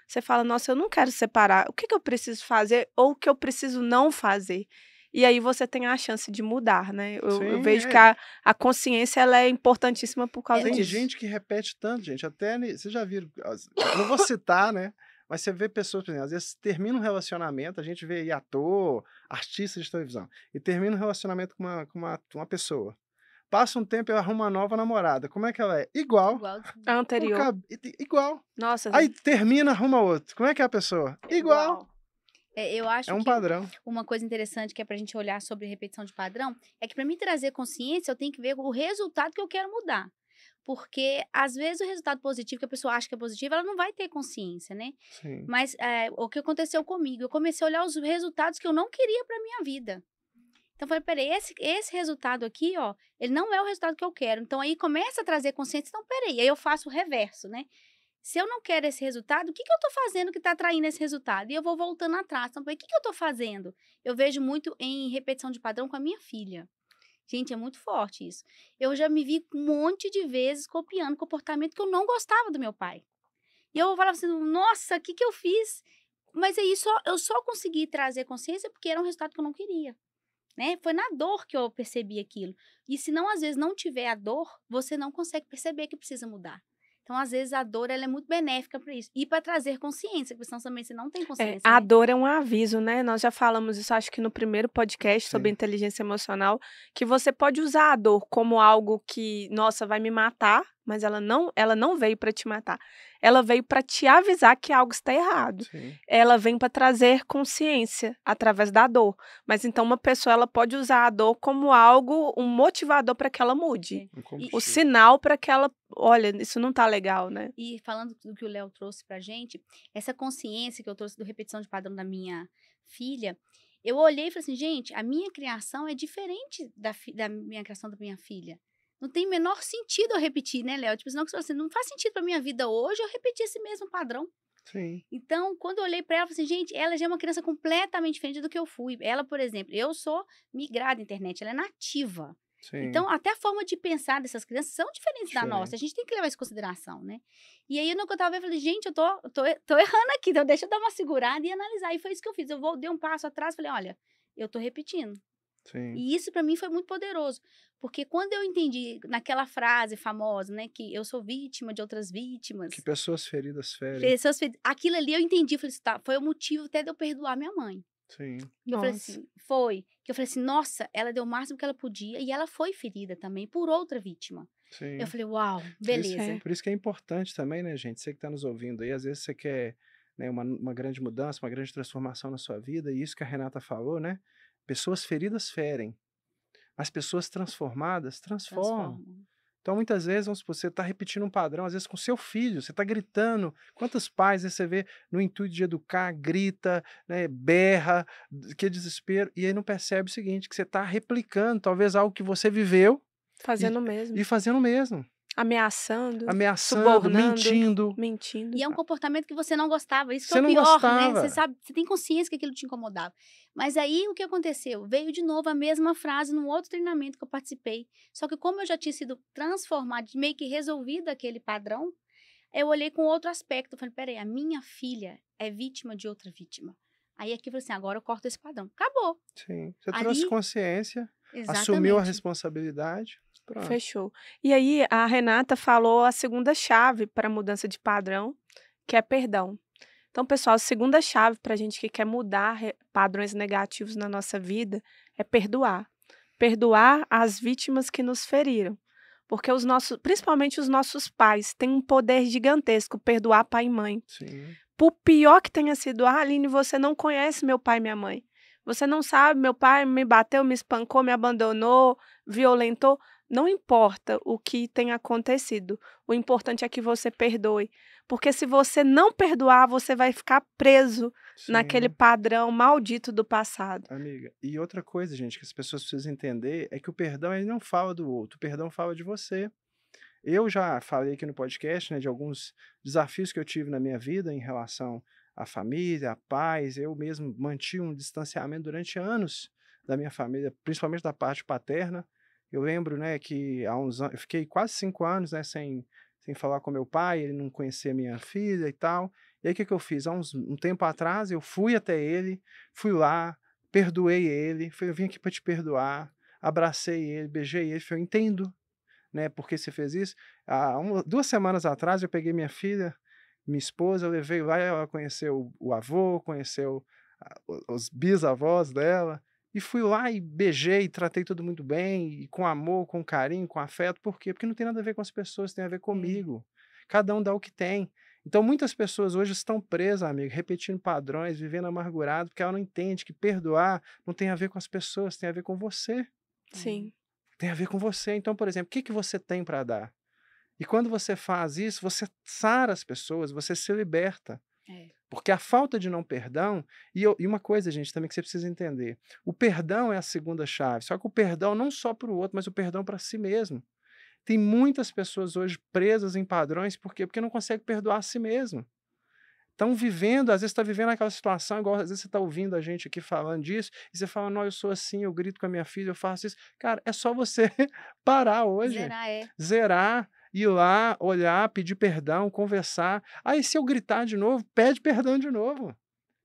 A: você fala, nossa, eu não quero separar. O que que eu preciso fazer ou o que eu preciso não fazer? E aí você tem a chance de mudar, né? Eu
B: Sim,
A: vejo que a consciência ela é importantíssima por causa
B: Tem
A: disso.
B: gente que repete tanto, gente. Até, vocês já viram, eu não vou citar, né? Mas você vê pessoas, por exemplo, às vezes termina um relacionamento, a gente vê aí ator, artista de televisão, e termina um relacionamento com uma pessoa. Passa um tempo e ela arruma uma nova namorada. Como é que ela é? Igual.
A: A anterior.
B: Igual.
A: Nossa,
B: Aí termina, arruma outro. Como é que é a pessoa? Igual.
C: Eu acho
B: É um
C: que
B: padrão.
C: uma coisa interessante que é pra gente olhar sobre repetição de padrão é que pra mim trazer consciência, eu tenho que ver o resultado que eu quero mudar. Porque, às vezes, o resultado positivo que a pessoa acha que é positivo, ela não vai ter consciência, né?
B: Sim.
C: Mas o que aconteceu comigo? Eu comecei a olhar os resultados que eu não queria pra minha vida. Então, eu falei, peraí, esse resultado aqui, ó, ele não é o resultado que eu quero. Então, aí começa a trazer consciência. Então, peraí, aí eu faço o reverso, né? Se eu não quero esse resultado, o que eu tô fazendo que tá atraindo esse resultado? E eu vou voltando atrás. Então, o que eu tô fazendo? Eu vejo muito em repetição de padrão com a minha filha. Gente, é muito forte isso. Eu já me vi um monte de vezes copiando comportamento que eu não gostava do meu pai. E eu falava assim, nossa, o que eu fiz? Mas aí eu só consegui trazer consciência porque era um resultado que eu não queria. Né? Foi na dor que eu percebi aquilo. E se não, às vezes, não tiver a dor, você não consegue perceber que precisa mudar. Então, às vezes, a dor ela é muito benéfica para isso. E para trazer consciência, porque senão também você não tem consciência.
A: A
C: né?
A: dor é um aviso, né? Nós já falamos isso, acho que no primeiro podcast sobre inteligência emocional, que você pode usar a dor como algo que, nossa, vai me matar, mas ela não veio para te matar. Ela veio para te avisar que algo está errado.
B: Sim.
A: Ela vem para trazer consciência através da dor. Mas então uma pessoa ela pode usar a dor como algo, um motivador para que ela mude.
B: Um
A: O
B: combustível.
A: sinal para que ela, olha, isso não tá legal, né?
C: E falando do que o Léo trouxe pra gente, essa consciência que eu trouxe do repetição de padrão da minha filha, eu olhei e falei assim, gente, a minha criação é diferente da minha criação da minha filha. Não tem o menor sentido eu repetir, né, Léo? Tipo, senão que você fala assim, não faz sentido pra minha vida hoje eu repetir esse mesmo padrão.
B: Sim.
C: Então, quando eu olhei pra ela, eu falei assim, gente, ela já é uma criança completamente diferente do que eu fui. Ela, por exemplo, eu sou migrada à internet, ela é nativa.
B: Sim.
C: Então, até a forma de pensar dessas crianças são diferentes da
B: Diferente.
C: nossa. A gente tem que levar isso em consideração, né? E aí, no que eu tava vendo, eu falei, gente, eu tô errando aqui, então deixa eu dar uma segurada e analisar. E foi isso que eu fiz. Dei um passo atrás e falei, olha, eu tô repetindo.
B: Sim.
C: E isso, pra mim, foi muito poderoso. Porque quando eu entendi, naquela frase famosa, né, que eu sou vítima de outras vítimas,
B: Que pessoas feridas ferem.
C: aquilo ali eu entendi. Falei assim, tá, foi o motivo até de eu perdoar minha mãe.
B: Sim.
C: Que eu falei
A: Nossa.
C: assim, foi. Que eu falei assim, nossa, ela deu o máximo que ela podia e ela foi ferida também por outra vítima.
B: Sim.
C: Eu falei, uau, beleza.
B: Por isso que é importante também, né, gente? Você que está nos ouvindo aí, às vezes você quer, né, uma grande mudança, uma grande transformação na sua vida, e isso que a Renata falou, né? Pessoas feridas ferem, mas pessoas transformadas transformam.
C: Transforma.
B: Então, muitas vezes, vamos supor, você está repetindo um padrão, às vezes com seu filho, você está gritando. Quantos pais você vê no intuito de educar, grita, né, berra, que desespero, e aí não percebe o seguinte, que você está replicando talvez algo que você viveu
A: Fazendo o mesmo.
B: e fazendo o mesmo.
A: Ameaçando,
B: Ameaçando,
A: subornando,
B: mentindo.
C: E é um comportamento que você não gostava. Isso que
B: Você
C: é o
B: não
C: pior,
B: gostava.
C: né? Você sabe, você tem consciência que aquilo te incomodava. Mas aí o que aconteceu? Veio de novo a mesma frase num outro treinamento que eu participei. Só que como eu já tinha sido transformada, meio que resolvido aquele padrão, eu olhei com outro aspecto. Eu falei, peraí, a minha filha é vítima de outra vítima. Aí aqui eu falei assim, agora eu corto esse padrão. Acabou.
B: Sim. Você
C: Ali-
B: trouxe consciência,
C: Exatamente.
B: assumiu a responsabilidade. Pronto.
A: Fechou. E aí, a Renata falou a segunda chave para a mudança de padrão, que é perdão. Então, pessoal, a segunda chave para a gente que quer mudar padrões negativos na nossa vida é perdoar. Perdoar as vítimas que nos feriram. Porque principalmente os nossos pais, têm um poder gigantesco, perdoar pai e mãe.
B: Sim.
A: Por pior que tenha sido, Aline, você não conhece meu pai e minha mãe. Você não sabe, meu pai me bateu, me espancou, me abandonou, violentou. Não importa o que tenha acontecido. O importante é que você perdoe. Porque se você não perdoar, você vai ficar preso naquele
B: Sim.
A: padrão maldito do passado.
B: Amiga, e outra coisa, gente, que as pessoas precisam entender é que o perdão ele não fala do outro, o perdão fala de você. Eu já falei aqui no podcast, né, de alguns desafios que eu tive na minha vida em relação à família, à paz. Eu mesmo mantive um distanciamento durante anos da minha família, principalmente da parte paterna. Eu lembro, né, que há uns anos, eu fiquei quase 5 anos, né, sem falar com meu pai, ele não conhecia minha filha e tal. E aí o que eu fiz? Há um tempo atrás eu fui até ele, fui lá, perdoei ele, falei, eu vim aqui para te perdoar, abracei ele, beijei ele, falei, eu entendo, né, por que você fez isso. Há 2 semanas atrás eu peguei minha filha, minha esposa, eu levei lá, ela conheceu o avô, conheceu os bisavós dela, e fui lá e beijei, tratei todo mundo bem, e com amor, com carinho, com afeto. Por quê? Porque não tem nada a ver com as pessoas, tem a ver comigo. Cada um dá o que tem. Então, muitas pessoas hoje estão presas, amigo, repetindo padrões, vivendo amargurado, porque ela não entende que perdoar não tem a ver com as pessoas, tem a ver com você.
A: Sim.
B: Tem a ver com você. Então, por exemplo, o que você tem para dar? E quando você faz isso, você sara as pessoas, você se liberta. Porque a falta de não perdão, e uma coisa, gente, também que você precisa entender, o perdão é a segunda chave, só que o perdão não só para o outro, mas o perdão para si mesmo. Tem muitas pessoas hoje presas em padrões, por quê? Porque não conseguem perdoar a si mesmo. Estão vivendo, às vezes está vivendo aquela situação, igual às vezes você está ouvindo a gente aqui falando disso, e você fala, não, eu sou assim, eu grito com a minha filha, eu faço isso. Cara, é só você parar hoje. Zerar, ir lá, olhar, pedir perdão, conversar. Aí se eu gritar de novo, pede perdão de novo.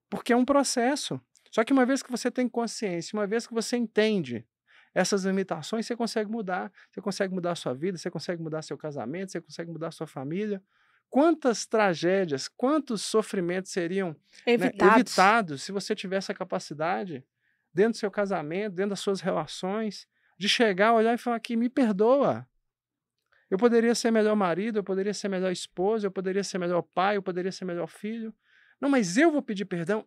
B: Porque é um processo. Só que uma vez que você tem consciência, uma vez que você entende essas limitações, você consegue mudar. Você consegue mudar a sua vida, você consegue mudar seu casamento, você consegue mudar a sua família. Quantas tragédias, quantos sofrimentos seriam evitados se você tivesse a capacidade, dentro do seu casamento, dentro das suas relações, de chegar, olhar e falar aqui, me perdoa. Eu poderia ser melhor marido, eu poderia ser melhor esposa, eu poderia ser melhor pai, eu poderia ser melhor filho. Não, mas eu vou pedir perdão?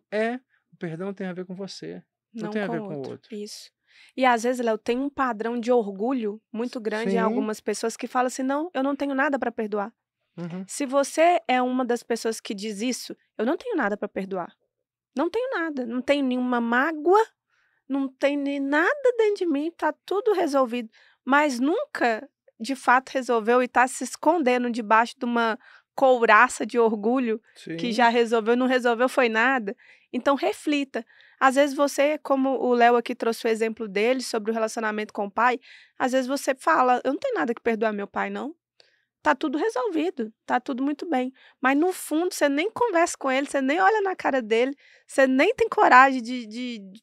B: O perdão tem a ver com você, não
A: Não
B: tem a
A: com
B: ver
A: o
B: com o
A: outro.
B: outro.
A: Isso. E às vezes, Léo, tem um padrão de orgulho muito grande em
B: Sim.
A: algumas pessoas que falam assim: não, eu não tenho nada para perdoar.
B: Uhum.
A: Se você é uma das pessoas que diz isso, eu não tenho nada para perdoar. Não tenho nada. Não tenho nenhuma mágoa, não tem nem nada dentro de mim, tá tudo resolvido. Mas nunca, de fato, resolveu e tá se escondendo debaixo de uma couraça de orgulho que
B: Sim.
A: já resolveu, não resolveu foi nada. Então, reflita. Às vezes você, como o Léo aqui trouxe o exemplo dele sobre o relacionamento com o pai, às vezes você fala, eu não tenho nada que perdoar meu pai, não. Tá tudo resolvido, tá tudo muito bem. Mas no fundo, você nem conversa com ele, você nem olha na cara dele, você nem tem coragem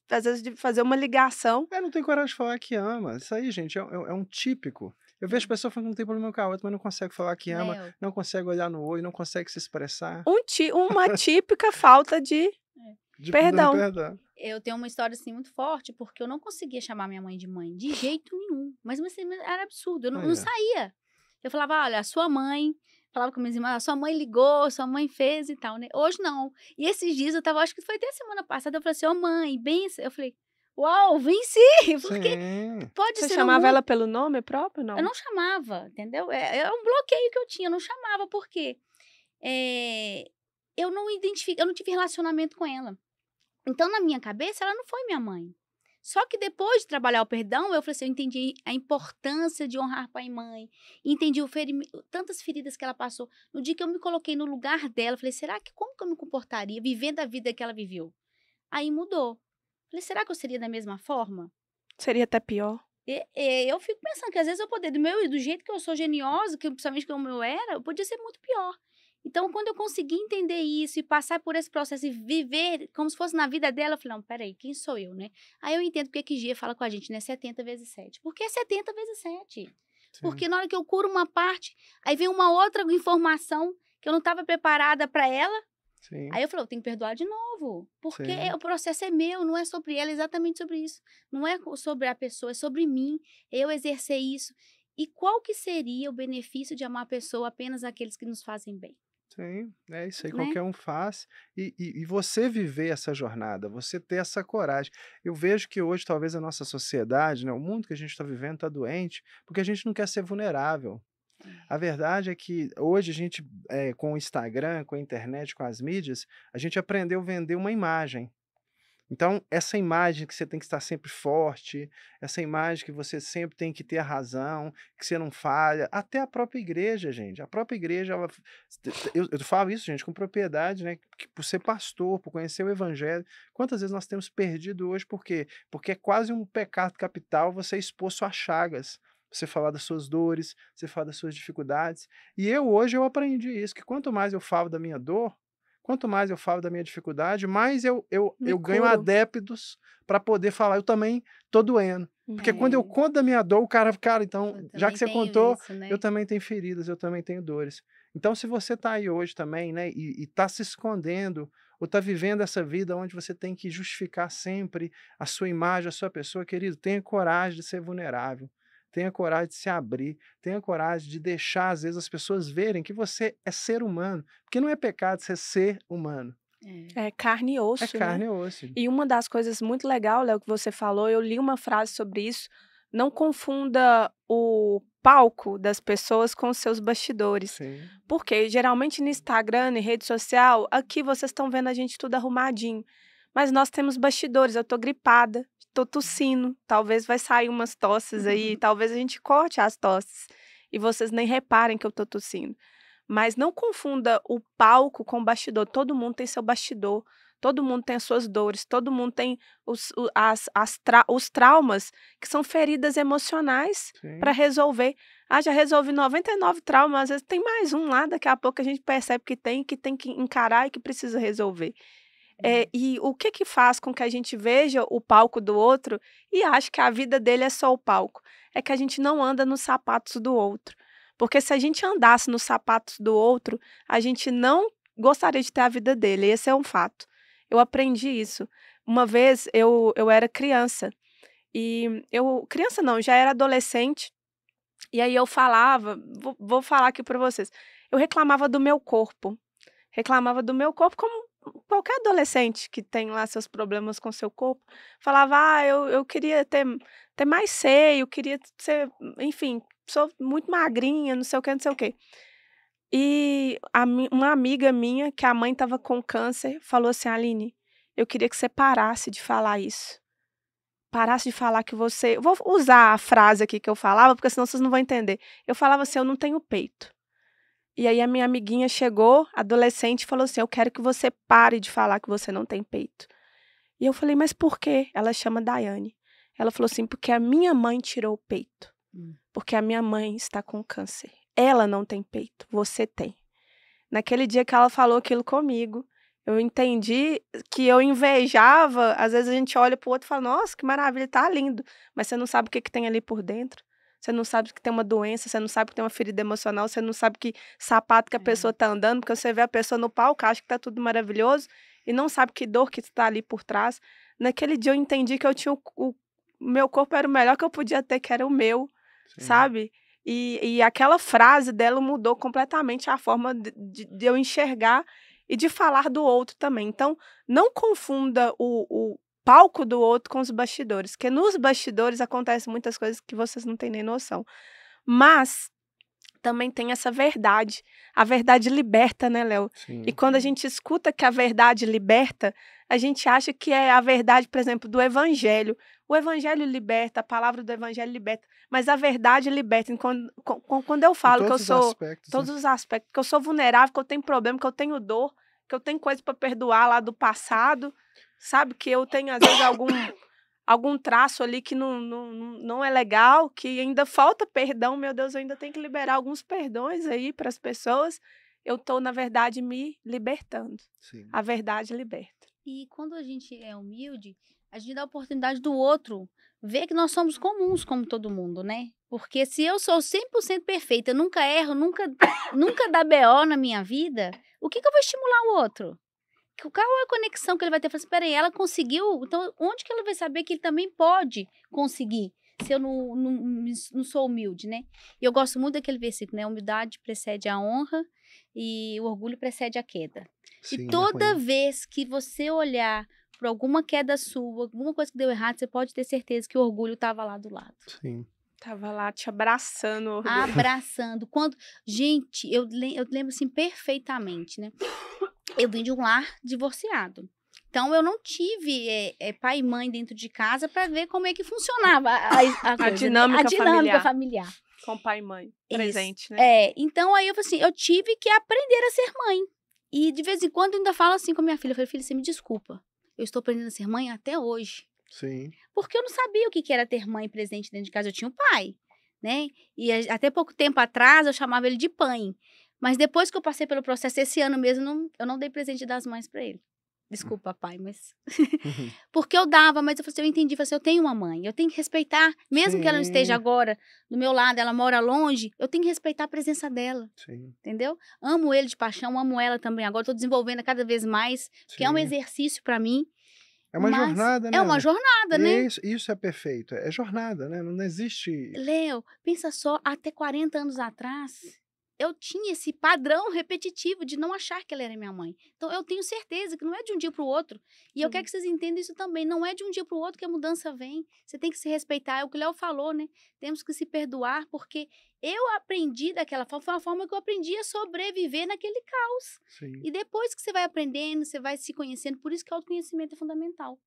A: às vezes, de fazer uma ligação.
B: Não tem coragem de falar que ama. Isso aí, gente, é um típico. Eu vejo pessoas falando que não tem problema com a outra, mas não consegue falar que ama,
C: Léo,
B: não consegue olhar no olho, não consegue se expressar.
A: Uma típica falta de perdão.
B: Perdão.
C: eu tenho uma história assim muito forte, porque eu não conseguia chamar minha mãe de mãe, de jeito nenhum. Mas assim, era absurdo, eu não saía. Eu falava, olha, a sua mãe, falava com minhas irmãs, a sua mãe ligou, sua mãe fez e tal, né? Hoje não. E esses dias eu tava, acho que foi até semana passada, eu falei assim, ô mãe, benção. Eu falei, uau, venci! Porque
B: Sim.
C: pode
A: Você
C: ser
A: chamava ela pelo nome próprio, não?
C: Eu não chamava, entendeu? É um bloqueio que eu tinha, eu não chamava, porque eu não identifico, eu não tive relacionamento com ela. Então, na minha cabeça, ela não foi minha mãe. Só que depois de trabalhar o perdão, eu falei assim, eu entendi a importância de honrar pai e mãe, entendi tantas feridas que ela passou. No dia que eu me coloquei no lugar dela, eu falei, será que como que eu me comportaria vivendo a vida que ela viveu? Aí mudou. Falei, será que eu seria da mesma forma?
A: Seria até pior.
C: Eu fico pensando que às vezes eu poderia, do jeito que eu sou geniosa, que principalmente como eu era, eu podia ser muito pior. Então, quando eu consegui entender isso e passar por esse processo e viver como se fosse na vida dela, eu falei, não, peraí, quem sou eu, né? Aí eu entendo porque que Gia fala com a gente, né? 70 vezes 7. Porque é 70 vezes 7.
B: Sim.
C: Porque na hora que eu curo uma parte, aí vem uma outra informação que eu não estava preparada para ela.
B: Sim.
C: Aí eu falei, eu tenho que perdoar de novo. Porque
B: Sim.
C: o processo é meu, não é sobre ela, é exatamente sobre isso. Não é sobre a pessoa, é sobre mim, eu exercer isso. E qual que seria o benefício de amar a pessoa apenas aqueles que nos fazem bem?
B: Sim, é isso aí,
C: Né?
B: qualquer um faz. E você viver essa jornada, você ter essa coragem. Eu vejo que hoje, talvez, a nossa sociedade, né, o mundo que a gente está vivendo está doente, porque a gente não quer ser vulnerável. A verdade é que hoje a gente, com o Instagram, com a internet, com as mídias, a gente aprendeu a vender uma imagem. Então, essa imagem que você tem que estar sempre forte, essa imagem que você sempre tem que ter a razão, que você não falha, até a própria igreja, gente. A própria igreja, eu falo isso, gente, com propriedade, né? Que por ser pastor, por conhecer o evangelho, quantas vezes nós temos perdido hoje, por quê? Porque é quase um pecado capital você expor suas chagas, você falar das suas dores, você falar das suas dificuldades. E hoje eu aprendi isso, que quanto mais eu falo da minha dor, quanto mais eu falo da minha dificuldade, mais eu ganho adeptos para poder falar, eu também tô doendo. Porque quando eu conto da minha dor, o cara, então, já que você contou,
C: isso, né?
B: eu também tenho feridas, eu também tenho dores. Então, se você tá aí hoje também, né, e tá se escondendo, ou tá vivendo essa vida onde você tem que justificar sempre a sua imagem, a sua pessoa, querido, tenha coragem de ser vulnerável. Tenha coragem de se abrir, tenha coragem de deixar, às vezes, as pessoas verem que você é ser humano, porque não é pecado você ser humano.
A: É carne e osso,
B: É carne e osso.
A: E uma das coisas muito legais, Léo, que você falou, eu li uma frase sobre isso, não confunda o palco das pessoas com os seus bastidores.
B: Sim.
A: Porque geralmente no Instagram, em rede social, aqui vocês estão vendo a gente tudo arrumadinho. Mas nós temos bastidores, eu tô gripada, tô tossindo, talvez vai sair umas tosses aí, talvez a gente corte as tosses e vocês nem reparem que eu tô tossindo. Mas não confunda o palco com o bastidor, todo mundo tem seu bastidor, todo mundo tem as suas dores, todo mundo tem os traumas, que são feridas emocionais para resolver. Já resolvi 99 traumas, às vezes tem mais um lá, daqui a pouco a gente percebe que tem que encarar e que precisa resolver. E o que faz com que a gente veja o palco do outro e ache que a vida dele é só o palco? É que a gente não anda nos sapatos do outro. Porque se a gente andasse nos sapatos do outro, a gente não gostaria de ter a vida dele. Esse é um fato. Eu aprendi isso. Uma vez eu era criança. Criança não, já era adolescente. E aí eu falava, vou falar aqui para vocês, eu reclamava do meu corpo. Reclamava do meu corpo como qualquer adolescente que tem lá seus problemas com seu corpo. Falava, eu queria ter mais seio, queria ser, enfim, sou muito magrinha, não sei o que, não sei o quê. E uma amiga minha, que a mãe estava com câncer, falou assim, Aline, eu queria que você parasse de falar isso. Parasse de falar que você... Eu vou usar a frase aqui que eu falava, porque senão vocês não vão entender. Eu falava assim, eu não tenho peito. E aí a minha amiguinha chegou, adolescente, e falou assim, eu quero que você pare de falar que você não tem peito. E eu falei, mas por quê? Ela chama Daiane. Ela falou assim, porque a minha mãe tirou o peito. Porque a minha mãe está com câncer. Ela não tem peito, você tem. Naquele dia que ela falou aquilo comigo, eu entendi que eu invejava. Às vezes a gente olha pro outro e fala, nossa, que maravilha, tá lindo. Mas você não sabe o que tem ali por dentro. Você não sabe que tem uma doença, você não sabe que tem uma ferida emocional, você não sabe que sapato que a pessoa tá andando, porque você vê a pessoa no palco, acha que tá tudo maravilhoso e não sabe que dor que está ali por trás. Naquele dia eu entendi que eu tinha o meu corpo era o melhor que eu podia ter, que era o meu, sabe? E aquela frase dela mudou completamente a forma de eu enxergar e de falar do outro também. Então, não confunda o palco do outro com os bastidores, porque nos bastidores acontecem muitas coisas que vocês não têm nem noção. Mas também tem essa verdade. A verdade liberta, né, Léo? E quando a gente escuta que a verdade liberta, a gente acha que é a verdade, por exemplo, do evangelho. O evangelho liberta, a palavra do evangelho liberta, mas a verdade liberta. Quando eu falo que eu sou... Todos os aspectos. Que eu sou vulnerável, que eu tenho problema, que eu tenho dor, que eu tenho coisa para perdoar lá do passado, sabe? Que eu tenho, às vezes, algum traço ali que não é legal, que ainda falta perdão, meu Deus, eu ainda tenho que liberar alguns perdões aí para as pessoas. Eu estou, na verdade, me libertando.
B: Sim.
A: A verdade liberta.
C: E quando a gente é humilde, a gente dá a oportunidade do outro ver que nós somos comuns como todo mundo, né? Porque se eu sou 100% perfeita, eu nunca erro, nunca dá BO na minha vida, o que eu vou estimular o outro? Qual é a conexão que ele vai ter? Fala assim, peraí, ela conseguiu, então onde que ela vai saber que ele também pode conseguir, se eu não sou humilde, né? E eu gosto muito daquele versículo, né? A humildade precede a honra e o orgulho precede a queda.
B: Sim,
C: E toda vez que você olhar para alguma queda sua, alguma coisa que deu errado, você pode ter certeza que o orgulho estava lá do lado.
B: Sim.
A: Tava lá te abraçando, o orgulho.
C: Abraçando. Gente, eu lembro assim perfeitamente, né? Eu vim de um lar divorciado. Então, eu não tive pai e mãe dentro de casa para ver como é que funcionava a coisa,
A: dinâmica
C: familiar.
A: Com pai e mãe presente, né?
C: Então, aí eu falei assim, eu tive que aprender a ser mãe. E de vez em quando eu ainda falo assim com a minha filha. Eu falei, filha, você me desculpa. Eu estou aprendendo a ser mãe até hoje.
B: Sim.
C: Porque eu não sabia o que era ter mãe presente dentro de casa. Eu tinha um pai, né? E até pouco tempo atrás eu chamava ele de pai. Mas depois que eu passei pelo processo, esse ano mesmo, eu não dei presente das mães para ele. Desculpa, pai, mas... Porque eu dava, mas eu falei assim, eu entendi. Eu falei assim, eu tenho uma mãe, eu tenho que respeitar. Mesmo que ela não esteja agora do meu lado, ela mora longe, eu tenho que respeitar a presença dela.
B: Sim.
C: Entendeu? Amo ele de paixão, amo ela também. Agora estou desenvolvendo cada vez mais, porque é um exercício para mim.
B: É uma jornada, né?
C: É uma jornada, né?
B: Isso é perfeito. É jornada, né? Não existe...
C: Léo, pensa só, até 40 anos atrás, eu tinha esse padrão repetitivo de não achar que ela era minha mãe. Então, eu tenho certeza que não é de um dia para o outro. E eu quero que vocês entendam isso também. Não é de um dia para o outro que a mudança vem. Você tem que se respeitar. É o que o Léo falou, né? Temos que se perdoar, porque eu aprendi daquela forma. Foi uma forma que eu aprendi a sobreviver naquele caos.
B: Sim.
C: E depois que você vai aprendendo, você vai se conhecendo. Por isso que o autoconhecimento é fundamental.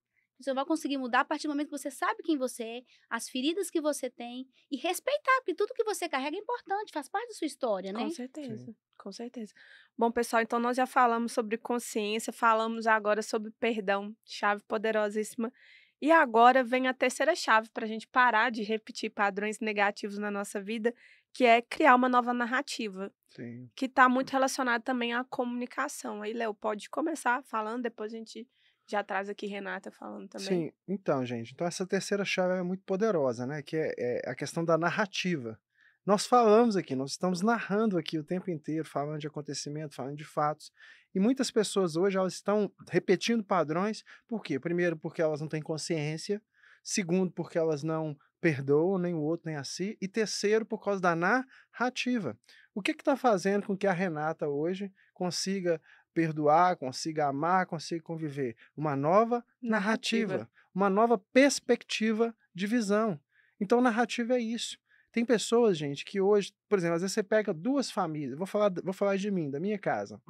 C: Você vai conseguir mudar a partir do momento que você sabe quem você é, as feridas que você tem e respeitar, porque tudo que você carrega é importante, faz parte da sua história, né?
A: Com certeza, sim. Com certeza. Bom, pessoal, então nós já falamos sobre consciência, falamos agora sobre perdão, chave poderosíssima. E agora vem a terceira chave para a gente parar de repetir padrões negativos na nossa vida, que é criar uma nova narrativa.
B: Sim.
A: Que está muito relacionado também à comunicação. Aí, Léo, pode começar falando, depois a gente... Já traz aqui Renata falando também.
B: Sim, então, gente, então essa terceira chave é muito poderosa, né? Que é a questão da narrativa. Nós falamos aqui, nós estamos narrando aqui o tempo inteiro, falando de acontecimento, falando de fatos. E muitas pessoas hoje, elas estão repetindo padrões. Por quê? Primeiro, porque elas não têm consciência. Segundo, porque elas não perdoam, nem o outro, nem a si. E terceiro, por causa da narrativa. O que está fazendo com que a Renata hoje consiga perdoar, consiga amar, consiga conviver? Uma nova narrativa, uma nova perspectiva de visão. Então, narrativa é isso. Tem pessoas, gente, que hoje, por exemplo, às vezes você pega duas famílias, vou falar de mim, da minha casa.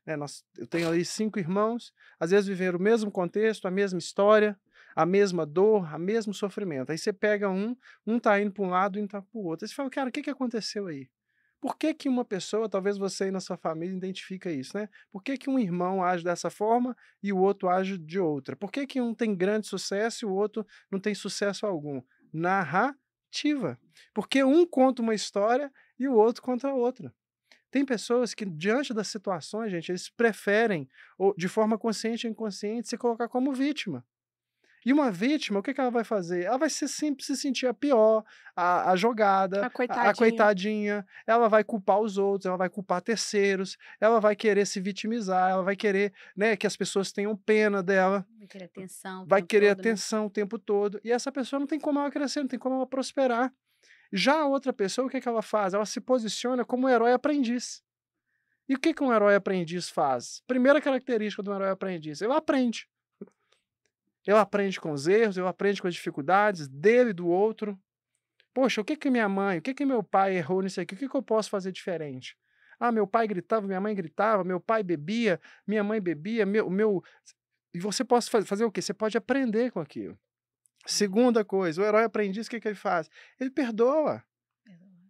B: Né, eu tenho ali 5 irmãos, às vezes viveram o mesmo contexto, a mesma história, a mesma dor, o mesmo sofrimento. Aí você pega um tá indo para um lado e um tá para o outro. Aí você fala, cara, o que aconteceu aí? Por que que uma pessoa, talvez você aí na sua família identifica isso, né? Por que que um irmão age dessa forma e o outro age de outra? Por que que um tem grande sucesso e o outro não tem sucesso algum? Narrativa. Porque um conta uma história e o outro conta outra. Tem pessoas que, diante das situações, gente, eles preferem, ou de forma consciente ou inconsciente, se colocar como vítima. E uma vítima, o que ela vai fazer? Ela vai sempre se sentir a pior, a jogada, a coitadinha. Ela vai culpar os outros, ela vai culpar terceiros, ela vai querer se vitimizar, ela vai querer, né, que as pessoas tenham pena dela.
C: Vai querer atenção.
B: Vai querer atenção o tempo todo. E essa pessoa não tem como ela crescer, não tem como ela prosperar. Já a outra pessoa, o que ela faz? Ela se posiciona como um herói aprendiz. E o que um herói aprendiz faz? Primeira característica do herói aprendiz, ele aprende. Ele aprende com os erros, ele aprende com as dificuldades dele e do outro. Poxa, o que minha mãe, o que meu pai errou nisso aqui? O que eu posso fazer diferente? Ah, meu pai gritava, minha mãe gritava, meu pai bebia, minha mãe bebia, E você pode fazer o quê? Você pode aprender com aquilo. Segunda coisa, o herói aprendiz, o que ele faz? Ele perdoa.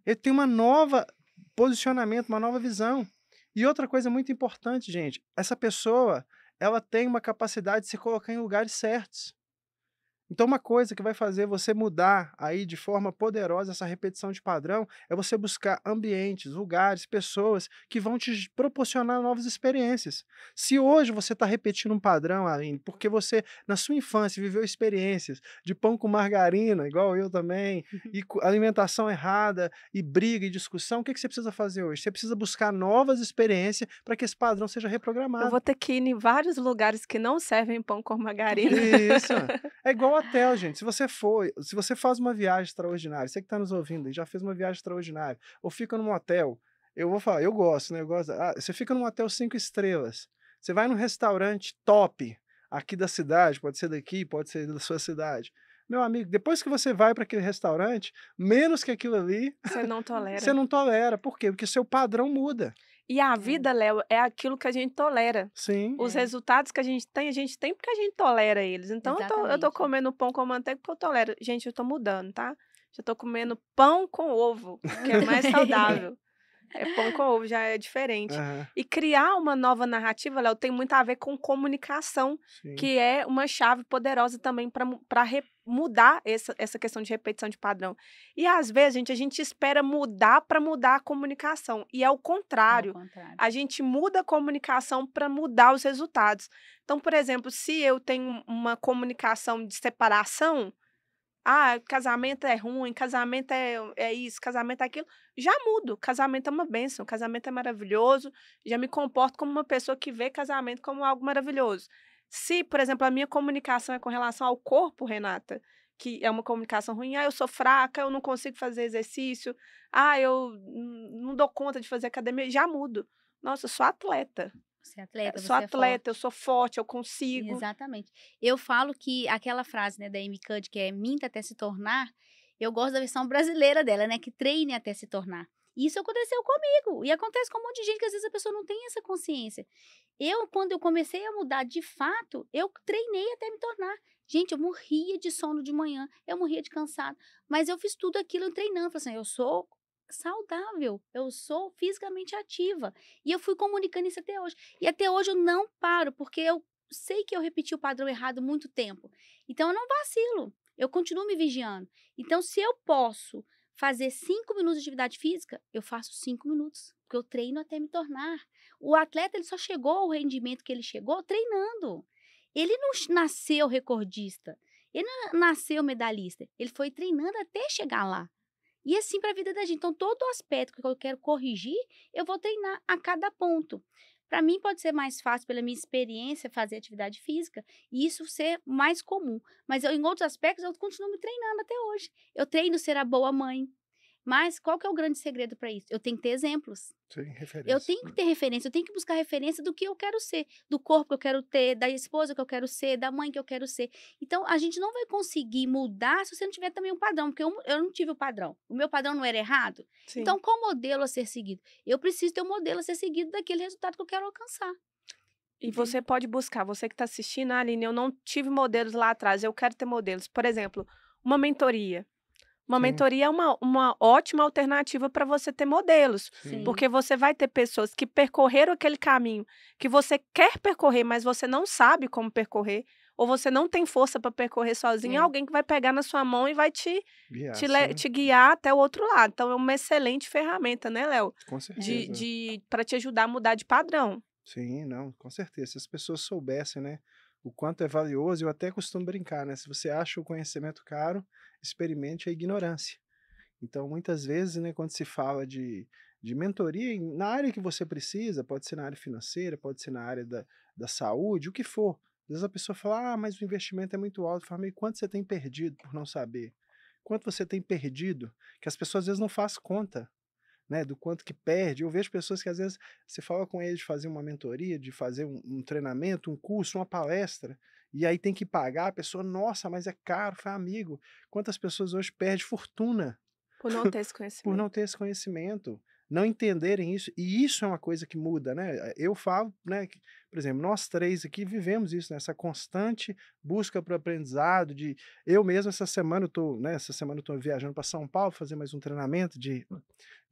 B: Ele tem uma nova posicionamento, uma nova visão. E outra coisa muito importante, gente, essa pessoa, ela tem uma capacidade de se colocar em lugares certos. Então, uma coisa que vai fazer você mudar aí de forma poderosa essa repetição de padrão é você buscar ambientes, lugares, pessoas que vão te proporcionar novas experiências. Se hoje você está repetindo um padrão, Aline, porque você, na sua infância, viveu experiências de pão com margarina, igual eu também, e alimentação errada, e briga e discussão, o que você precisa fazer hoje? Você precisa buscar novas experiências para que esse padrão seja reprogramado.
A: Eu vou ter que ir em vários lugares que não servem pão com margarina.
B: Isso. É igual hotel, gente. Se você faz uma viagem extraordinária, você que está nos ouvindo, já fez uma viagem extraordinária, ou fica num hotel, eu vou falar, eu gosto, né? Você fica num hotel 5 estrelas, você vai num restaurante top aqui da cidade, pode ser daqui, pode ser da sua cidade. Meu amigo, depois que você vai para aquele restaurante, menos que aquilo ali,
A: você não tolera.
B: Você não tolera. Por quê? Porque seu padrão muda.
A: E a vida, Léo, é aquilo que a gente tolera.
B: Sim.
A: Os resultados que a gente tem porque a gente tolera eles. Então, eu tô comendo pão com manteiga porque eu tolero. Gente, eu tô mudando, tá? Já tô comendo pão com ovo, que é mais saudável. Pão com ovo já é diferente. E criar uma nova narrativa, Léo, tem muito a ver com comunicação,
B: Sim.
A: que é uma chave poderosa também para mudar essa questão de repetição de padrão. E às vezes, a gente espera mudar para mudar a comunicação. E é o contrário. A gente muda a comunicação para mudar os resultados. Então, por exemplo, se eu tenho uma comunicação de separação, casamento é ruim, casamento é isso, casamento é aquilo. Já mudo. Casamento é uma bênção, casamento é maravilhoso. Já me comporto como uma pessoa que vê casamento como algo maravilhoso. Se, por exemplo, a minha comunicação é com relação ao corpo, Renata, que é uma comunicação ruim, eu sou fraca, eu não consigo fazer exercício, eu não dou conta de fazer academia, já mudo. Nossa, eu sou atleta.
C: Você é atleta,
A: sou atleta, eu sou forte, eu consigo.
C: Exatamente. Eu falo que aquela frase, né, da Amy Cuddy, que é minta até se tornar, eu gosto da versão brasileira dela, né, que treine até se tornar. Isso aconteceu comigo, e acontece com um monte de gente que às vezes a pessoa não tem essa consciência. Quando eu comecei a mudar de fato, eu treinei até me tornar. Gente, eu morria de sono de manhã, eu morria de cansado, mas eu fiz tudo aquilo treinando, falei assim, eu sou saudável, eu sou fisicamente ativa, e eu fui comunicando isso até hoje, e até hoje eu não paro, porque eu sei que eu repeti o padrão errado muito tempo, então eu não vacilo, eu continuo me vigiando. Então, se eu posso fazer 5 minutos de atividade física, eu faço 5 minutos, porque eu treino até me tornar. O atleta, ele só chegou ao rendimento que ele chegou treinando. Ele não nasceu recordista, ele não nasceu medalhista, ele foi treinando até chegar lá. E assim para a vida da gente. Então, todo aspecto que eu quero corrigir, eu vou treinar a cada ponto. Para mim pode ser mais fácil, pela minha experiência, fazer atividade física e isso ser mais comum. Mas em outros aspectos, eu continuo me treinando até hoje. Eu treino ser a boa mãe. Mas qual que é o grande segredo para isso? Eu tenho que ter exemplos.
B: Sim,
C: Eu
B: referência.
C: tenho que ter referência, eu tenho que buscar referência do que eu quero ser, do corpo que eu quero ter, da esposa que eu quero ser, da mãe que eu quero ser. Então, a gente não vai conseguir mudar se você não tiver também um padrão, porque eu não tive o padrão. O meu padrão não era errado.
A: Sim.
C: Então, qual modelo a ser seguido? Eu preciso ter um modelo a ser seguido daquele resultado que eu quero alcançar.
A: E você pode buscar, você que está assistindo, Aline, eu não tive modelos lá atrás, eu quero ter modelos. Por exemplo, uma mentoria. Uma
B: Sim.
A: mentoria é uma ótima alternativa para você ter modelos.
C: Sim.
A: Porque você vai ter pessoas que percorreram aquele caminho que você quer percorrer, mas você não sabe como percorrer, ou você não tem força para percorrer sozinho,
C: É.
A: alguém que vai pegar na sua mão e vai
B: Guiar,
A: te guiar até o outro lado. Então, é uma excelente ferramenta, né, Léo?
B: com certeza.
A: Para te ajudar a mudar de padrão.
B: Sim, não, com certeza. Se as pessoas soubessem, né, o quanto é valioso, eu até costumo brincar, né? Se você acha o conhecimento caro, experimente a ignorância. Então, muitas vezes, né, quando se fala de mentoria, na área que você precisa, pode ser na área financeira, pode ser na área da saúde, o que for. Às vezes a pessoa fala, ah, mas o investimento é muito alto. Fala, mas quanto você tem perdido por não saber? Quanto você tem perdido? Que as pessoas às vezes não fazem conta, né, do quanto que perde. Eu vejo pessoas que às vezes você fala com eles de fazer uma mentoria, de fazer um treinamento, um curso, uma palestra, e aí tem que pagar, a pessoa, nossa, mas é caro, foi amigo. Quantas pessoas hoje perdem fortuna
A: Por não ter esse
B: por
A: conhecimento.
B: não ter esse conhecimento, não entenderem isso, e isso é uma coisa que muda, né? Eu falo, né, que, por exemplo, nós três aqui vivemos isso, né, essa constante busca para o aprendizado, eu mesmo essa semana eu tô viajando para São Paulo fazer mais um treinamento de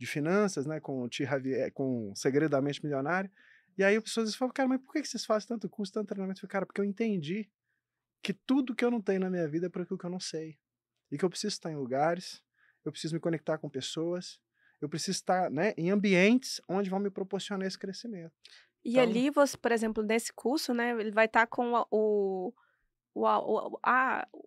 B: finanças, né, com o T. Javier, com o Segredo da Mente Milionária, e aí as pessoas falam, cara, mas por que vocês fazem tanto curso, tanto treinamento? Eu falei, cara, porque eu entendi que tudo que eu não tenho na minha vida é por aquilo que eu não sei, e que eu preciso estar em lugares, eu preciso me conectar com pessoas, eu preciso estar, né, em ambientes onde vão me proporcionar esse crescimento.
A: E
B: Então,
A: ali, você, por exemplo, nesse curso, né, ele vai estar com o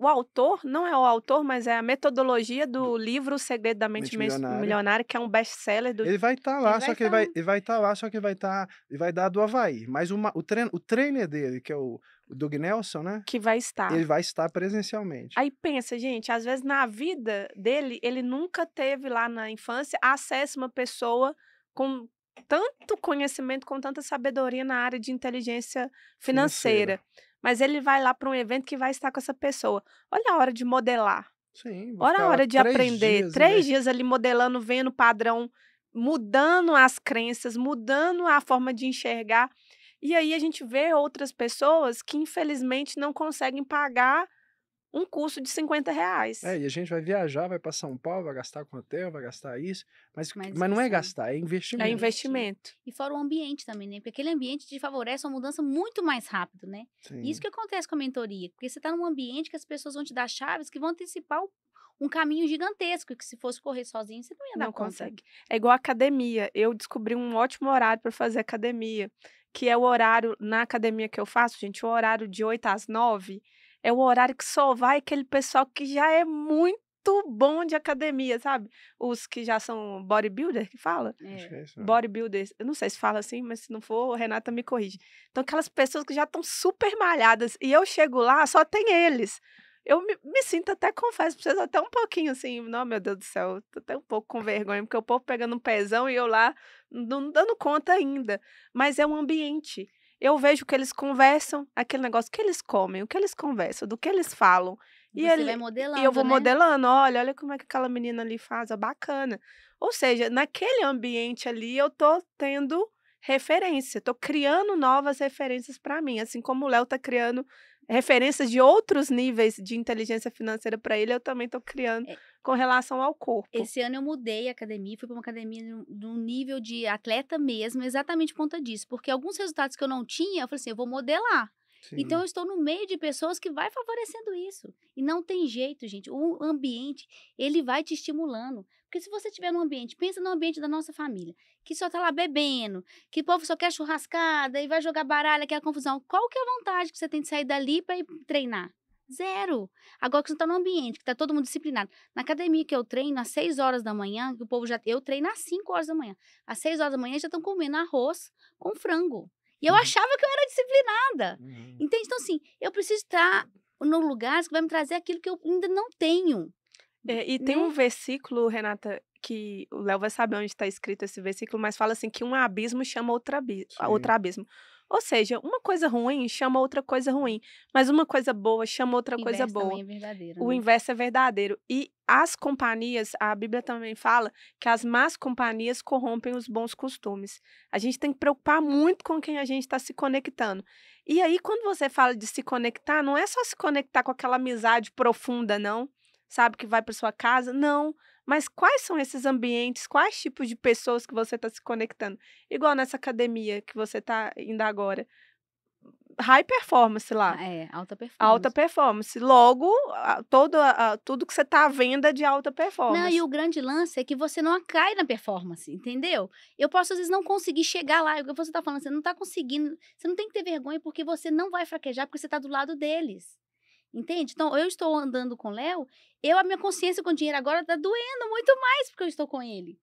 A: autor, não é o autor, mas é a metodologia do livro O Segredo da Mente
B: Mente Milionária.
A: Milionária, que é um best-seller do
B: Ele vai estar
C: Ele
B: lá,
C: vai
B: só que ele
C: tá-
B: vai estar lá, só que ele vai dar do Havaí. Mas o trainer dele, que é o Doug Nelson, né?
A: que vai estar.
B: Ele vai estar presencialmente.
A: Aí pensa, gente, às vezes na vida dele, ele nunca teve lá na infância acesso a uma pessoa com tanto conhecimento, com tanta sabedoria na área de inteligência financeira. Mas ele vai lá para um evento que vai estar com essa pessoa. Olha a hora de modelar.
B: Sim, vou
A: Olha
B: ficar
A: a
B: lá
A: hora de
B: 3
A: aprender.
B: dias,
A: 3 dias ali modelando, vendo o padrão, mudando as crenças, mudando a forma de enxergar. E aí a gente vê outras pessoas que, infelizmente, não conseguem pagar um curso de R$ 50.
B: e a gente vai viajar, vai para São Paulo, vai gastar com hotel, vai gastar isso, mas
C: Mas
B: não é
C: isso-
B: gastar, é
A: É
B: investimento.
A: investimento.
C: E fora o ambiente também, né? Porque aquele ambiente te favorece uma mudança muito mais rápido, né?
B: Sim.
C: Isso que acontece com a mentoria. Porque você está num ambiente que as pessoas vão te dar chaves que vão antecipar um caminho gigantesco, que se fosse correr sozinho, você não ia dar
A: Não
C: conta.
A: consegue. É igual academia. Eu descobri um ótimo horário para fazer academia, que é o horário na academia que eu faço, gente, o horário de 8 às 9, é o horário que só vai aquele pessoal que já é muito bom de academia, sabe? Os que já são bodybuilder, que fala?
B: Acho que é isso.
A: Bodybuilders, eu não sei se fala assim, mas se não for, a Renata me corrige. Então, aquelas pessoas que já estão super malhadas, e eu chego lá, só tem eles. Eu me sinto até, confesso pra vocês, até um pouquinho assim, não, meu Deus do céu, tô até um pouco com vergonha, porque o povo pegando um pezão e eu lá não dando conta ainda. Mas é um ambiente. Eu vejo que eles conversam, aquele negócio que eles comem, o que eles conversam, do que eles falam.
C: E você vai modelando,
A: E eu vou
C: né?
A: modelando, olha como é que aquela menina ali faz, é bacana. Ou seja, naquele ambiente ali eu tô tendo referência, tô criando novas referências para mim, assim como o Léo tá criando referências de outros níveis de inteligência financeira para ele, eu também tô criando
C: É.
A: com relação ao corpo.
C: Esse ano eu mudei a academia, fui para uma academia de um nível de atleta mesmo, exatamente por conta disso. Porque alguns resultados que eu não tinha, eu falei assim, eu vou modelar.
B: Sim.
C: Então, eu estou no meio de pessoas que vai favorecendo isso. E não tem jeito, gente. O ambiente, ele vai te estimulando. Porque se você estiver num ambiente, pensa no ambiente da nossa família, que só tá lá bebendo, que o povo só quer churrascada e vai jogar baralho, aquela confusão. Qual que é a vantagem que você tem de sair dali para ir treinar? Zero. Agora que você tá num ambiente, que tá todo mundo disciplinado. Na academia que eu treino, às 6 horas da manhã, que o povo já... Eu treino às 5 horas da manhã. Às 6 horas da manhã já estão comendo arroz com frango. E eu achava que eu era disciplinada.
B: Uhum.
C: Entende? Então, assim, eu preciso estar no lugar que vai me trazer aquilo que eu ainda não tenho.
A: E tem
C: né?
A: um versículo, Renata, que o Léo vai saber onde está escrito esse versículo, mas fala assim que um abismo chama outro
B: Sim.
A: abismo. Ou seja, uma coisa ruim chama outra coisa ruim, mas uma coisa boa chama outra
C: O
A: coisa
C: inverso
A: boa.
C: também é verdadeiro,
A: O
C: né?
A: inverso é verdadeiro. E as companhias, a Bíblia também fala que as más companhias corrompem os bons costumes. A gente tem que preocupar muito com quem a gente está se conectando. E aí, quando você fala de se conectar, não é só se conectar com aquela amizade profunda, não. Sabe, que vai para sua casa? Não. Mas quais são esses ambientes, quais tipos de pessoas que você está se conectando? Igual nessa academia que você está indo agora. High performance lá.
C: Alta
A: Alta
C: performance.
A: performance. Logo, tudo que você está vendo é de alta
C: Não,
A: performance.
C: e o grande lance é que você não cai na performance, entendeu? Eu posso, às vezes, não conseguir chegar lá. É o que você tá falando, você não tá conseguindo. Você não tem que ter vergonha porque você não vai fraquejar, porque você tá do lado deles. Entende? Então, eu estou andando com o Léo, a minha consciência com o dinheiro agora tá doendo muito mais porque eu estou com ele.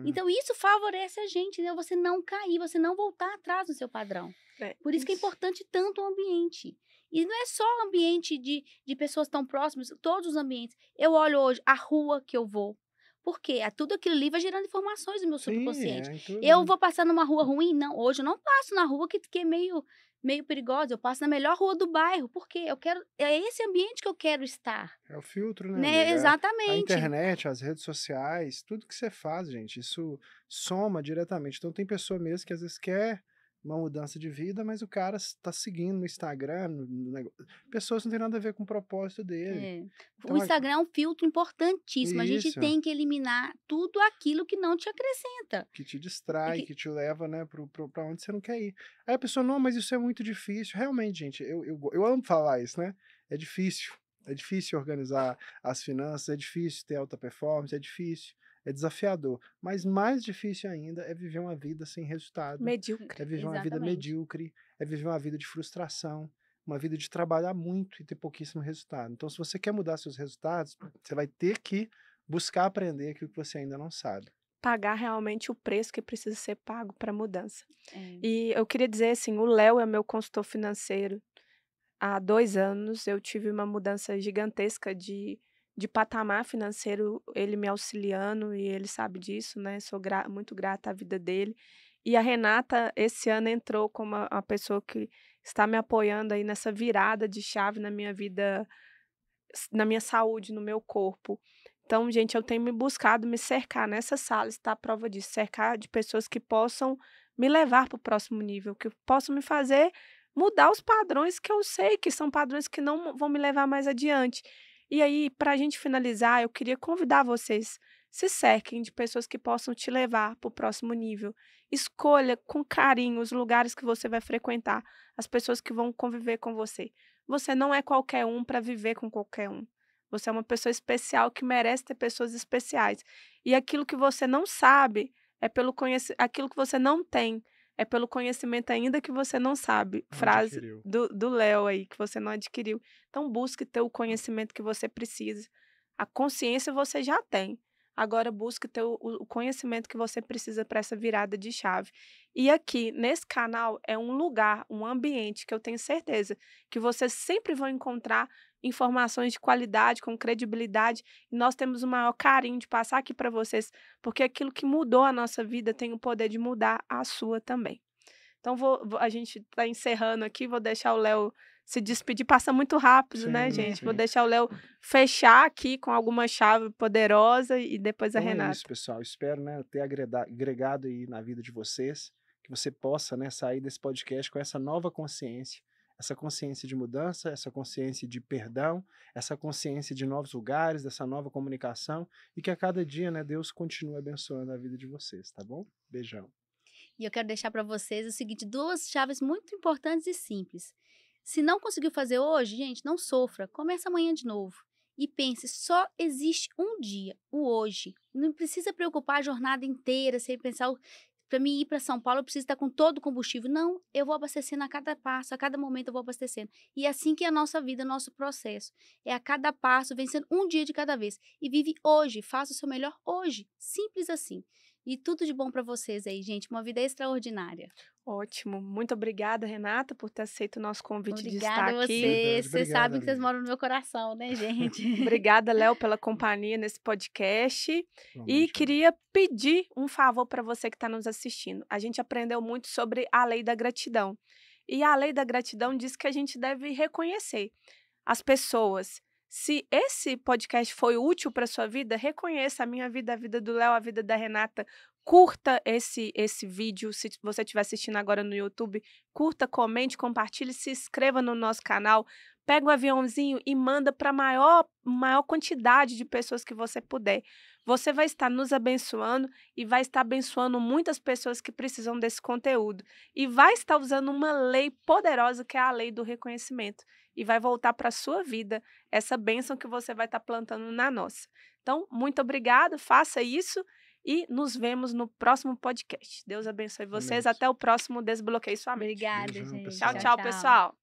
C: Então, isso favorece a gente, né? Você não cair, você não voltar atrás no seu padrão.
A: É,
C: Por isso que é importante tanto o ambiente. E não é só o ambiente de pessoas tão próximas, todos os ambientes. Eu olho hoje a rua que eu vou. Por quê? Tudo aquilo ali vai gerando informações no meu
B: Sim,
C: subconsciente.
B: em tudo,
C: Eu
B: né?
C: vou passar numa rua ruim? Não, hoje eu não passo na rua que é meio perigosa. Eu passo na melhor rua do bairro. Por quê? É esse ambiente que eu quero estar.
B: É o filtro, né,
C: Né?
B: amiga? A
C: Exatamente.
B: internet, as redes sociais, tudo que você faz, gente, isso soma diretamente. Então tem pessoa mesmo que às vezes quer uma mudança de vida, mas o cara está seguindo no Instagram, pessoas que não tem nada a ver com o propósito dele.
C: É.
B: Então,
C: O Instagram é um filtro importantíssimo. A gente
B: isso,
C: tem que eliminar tudo aquilo que não te acrescenta.
B: que te distrai,
C: Que-
B: que te leva, né, pra onde você não quer ir. Aí a pessoa, não, mas isso é muito difícil. Realmente, gente, eu amo falar isso, né? É difícil. É difícil organizar as finanças, é difícil ter alta performance, é difícil, é desafiador. Mas mais difícil ainda é viver uma vida sem resultado,
A: medíocre.
B: é viver uma vida
C: Exatamente.
B: medíocre, é viver uma vida de frustração, uma vida de trabalhar muito e ter pouquíssimo resultado. Então, se você quer mudar seus resultados, você vai ter que buscar aprender aquilo que você ainda não sabe.
A: Pagar realmente o preço que precisa ser pago para mudança.
C: É.
A: E eu queria dizer assim, o Léo é meu consultor financeiro. Há 2 anos eu tive uma mudança gigantesca de patamar financeiro, ele me auxiliando e ele sabe disso, né, sou muito grata à vida dele. E a Renata esse ano entrou como a pessoa que está me apoiando aí nessa virada de chave na minha vida, na minha saúde, no meu corpo. Então, gente, eu tenho me buscado me cercar nessa sala, está a prova disso, cercar de pessoas que possam me levar para o próximo nível, que possam me fazer mudar os padrões que eu sei que são padrões que não vão me levar mais adiante. E aí, para a gente finalizar, eu queria convidar vocês, se cerquem de pessoas que possam te levar para o próximo nível. Escolha com carinho os lugares que você vai frequentar, as pessoas que vão conviver com você. Você não é qualquer um para viver com qualquer um. Você é uma pessoa especial que merece ter pessoas especiais. E aquilo que você não sabe é pelo aquilo que você não tem é pelo conhecimento ainda que você não sabe.
B: Não
A: Frase
B: adquiriu.
A: do Léo aí, que você não adquiriu. Então busque ter o conhecimento que você precisa. A consciência você já tem. Agora busque ter o conhecimento que você precisa para essa virada de chave. E aqui, nesse canal, é um lugar, um ambiente que eu tenho certeza que vocês sempre vão encontrar informações de qualidade, com credibilidade. E nós temos o maior carinho de passar aqui para vocês, porque aquilo que mudou a nossa vida tem o poder de mudar a sua também. Então, a gente está encerrando aqui, vou deixar o Léo se despedir. Passa muito rápido, né,
B: Sim,
A: gente? Vou
B: sim.
A: deixar o Léo fechar aqui com alguma chave poderosa e depois a
B: Então é
A: Renata.
B: isso, pessoal. Espero, né, ter agregado aí na vida de vocês, que você possa, né, sair desse podcast com essa nova consciência, essa consciência de mudança, essa consciência de perdão, essa consciência de novos lugares, dessa nova comunicação, e que a cada dia, né, Deus continue abençoando a vida de vocês, tá bom? Beijão.
C: E eu quero deixar para vocês o seguinte, 2 chaves muito importantes e simples. Se não conseguiu fazer hoje, gente, não sofra. Começa amanhã de novo. E pense, só existe um dia, o hoje. Não precisa preocupar a jornada inteira, sem pensar, para mim ir para São Paulo, eu preciso estar com todo o combustível. Não, eu vou abastecendo a cada passo, a cada momento eu vou abastecendo. E é assim que é a nossa vida, nosso processo. É a cada passo, vencendo um dia de cada vez. E vive hoje, faça o seu melhor hoje. Simples assim. E tudo de bom para vocês aí, gente. Uma vida extraordinária.
A: Ótimo. Muito obrigada, Renata, por ter aceito o nosso convite de estar
C: Obrigada a
A: aqui.
C: vocês. Vocês
B: Obrigado,
C: sabem que vocês
B: amiga.
C: moram no meu coração, né, gente?
A: Obrigada, Léo, pela companhia nesse podcast. E
B: Igualmente,
A: queria pedir um favor para você que está nos assistindo. A gente aprendeu muito sobre a lei da gratidão. E a lei da gratidão diz que a gente deve reconhecer as pessoas. Se esse podcast foi útil para sua vida, reconheça a minha vida, a vida do Léo, a vida da Renata. Curta esse vídeo, se você estiver assistindo agora no YouTube, curta, comente, compartilhe, se inscreva no nosso canal, pega um aviãozinho e manda para a maior quantidade de pessoas que você puder. Você vai estar nos abençoando e vai estar abençoando muitas pessoas que precisam desse conteúdo. E vai estar usando uma lei poderosa, que é a lei do reconhecimento. E vai voltar para a sua vida essa bênção que você vai estar plantando na nossa. Então, muito obrigada, faça isso. E nos vemos no próximo podcast. Deus abençoe vocês.
B: Amém.
A: Até o próximo Desbloqueie Sua Mente.
C: Obrigada,
B: Beijão,
C: gente.
B: pessoal.
A: Tchau, tchau, pessoal.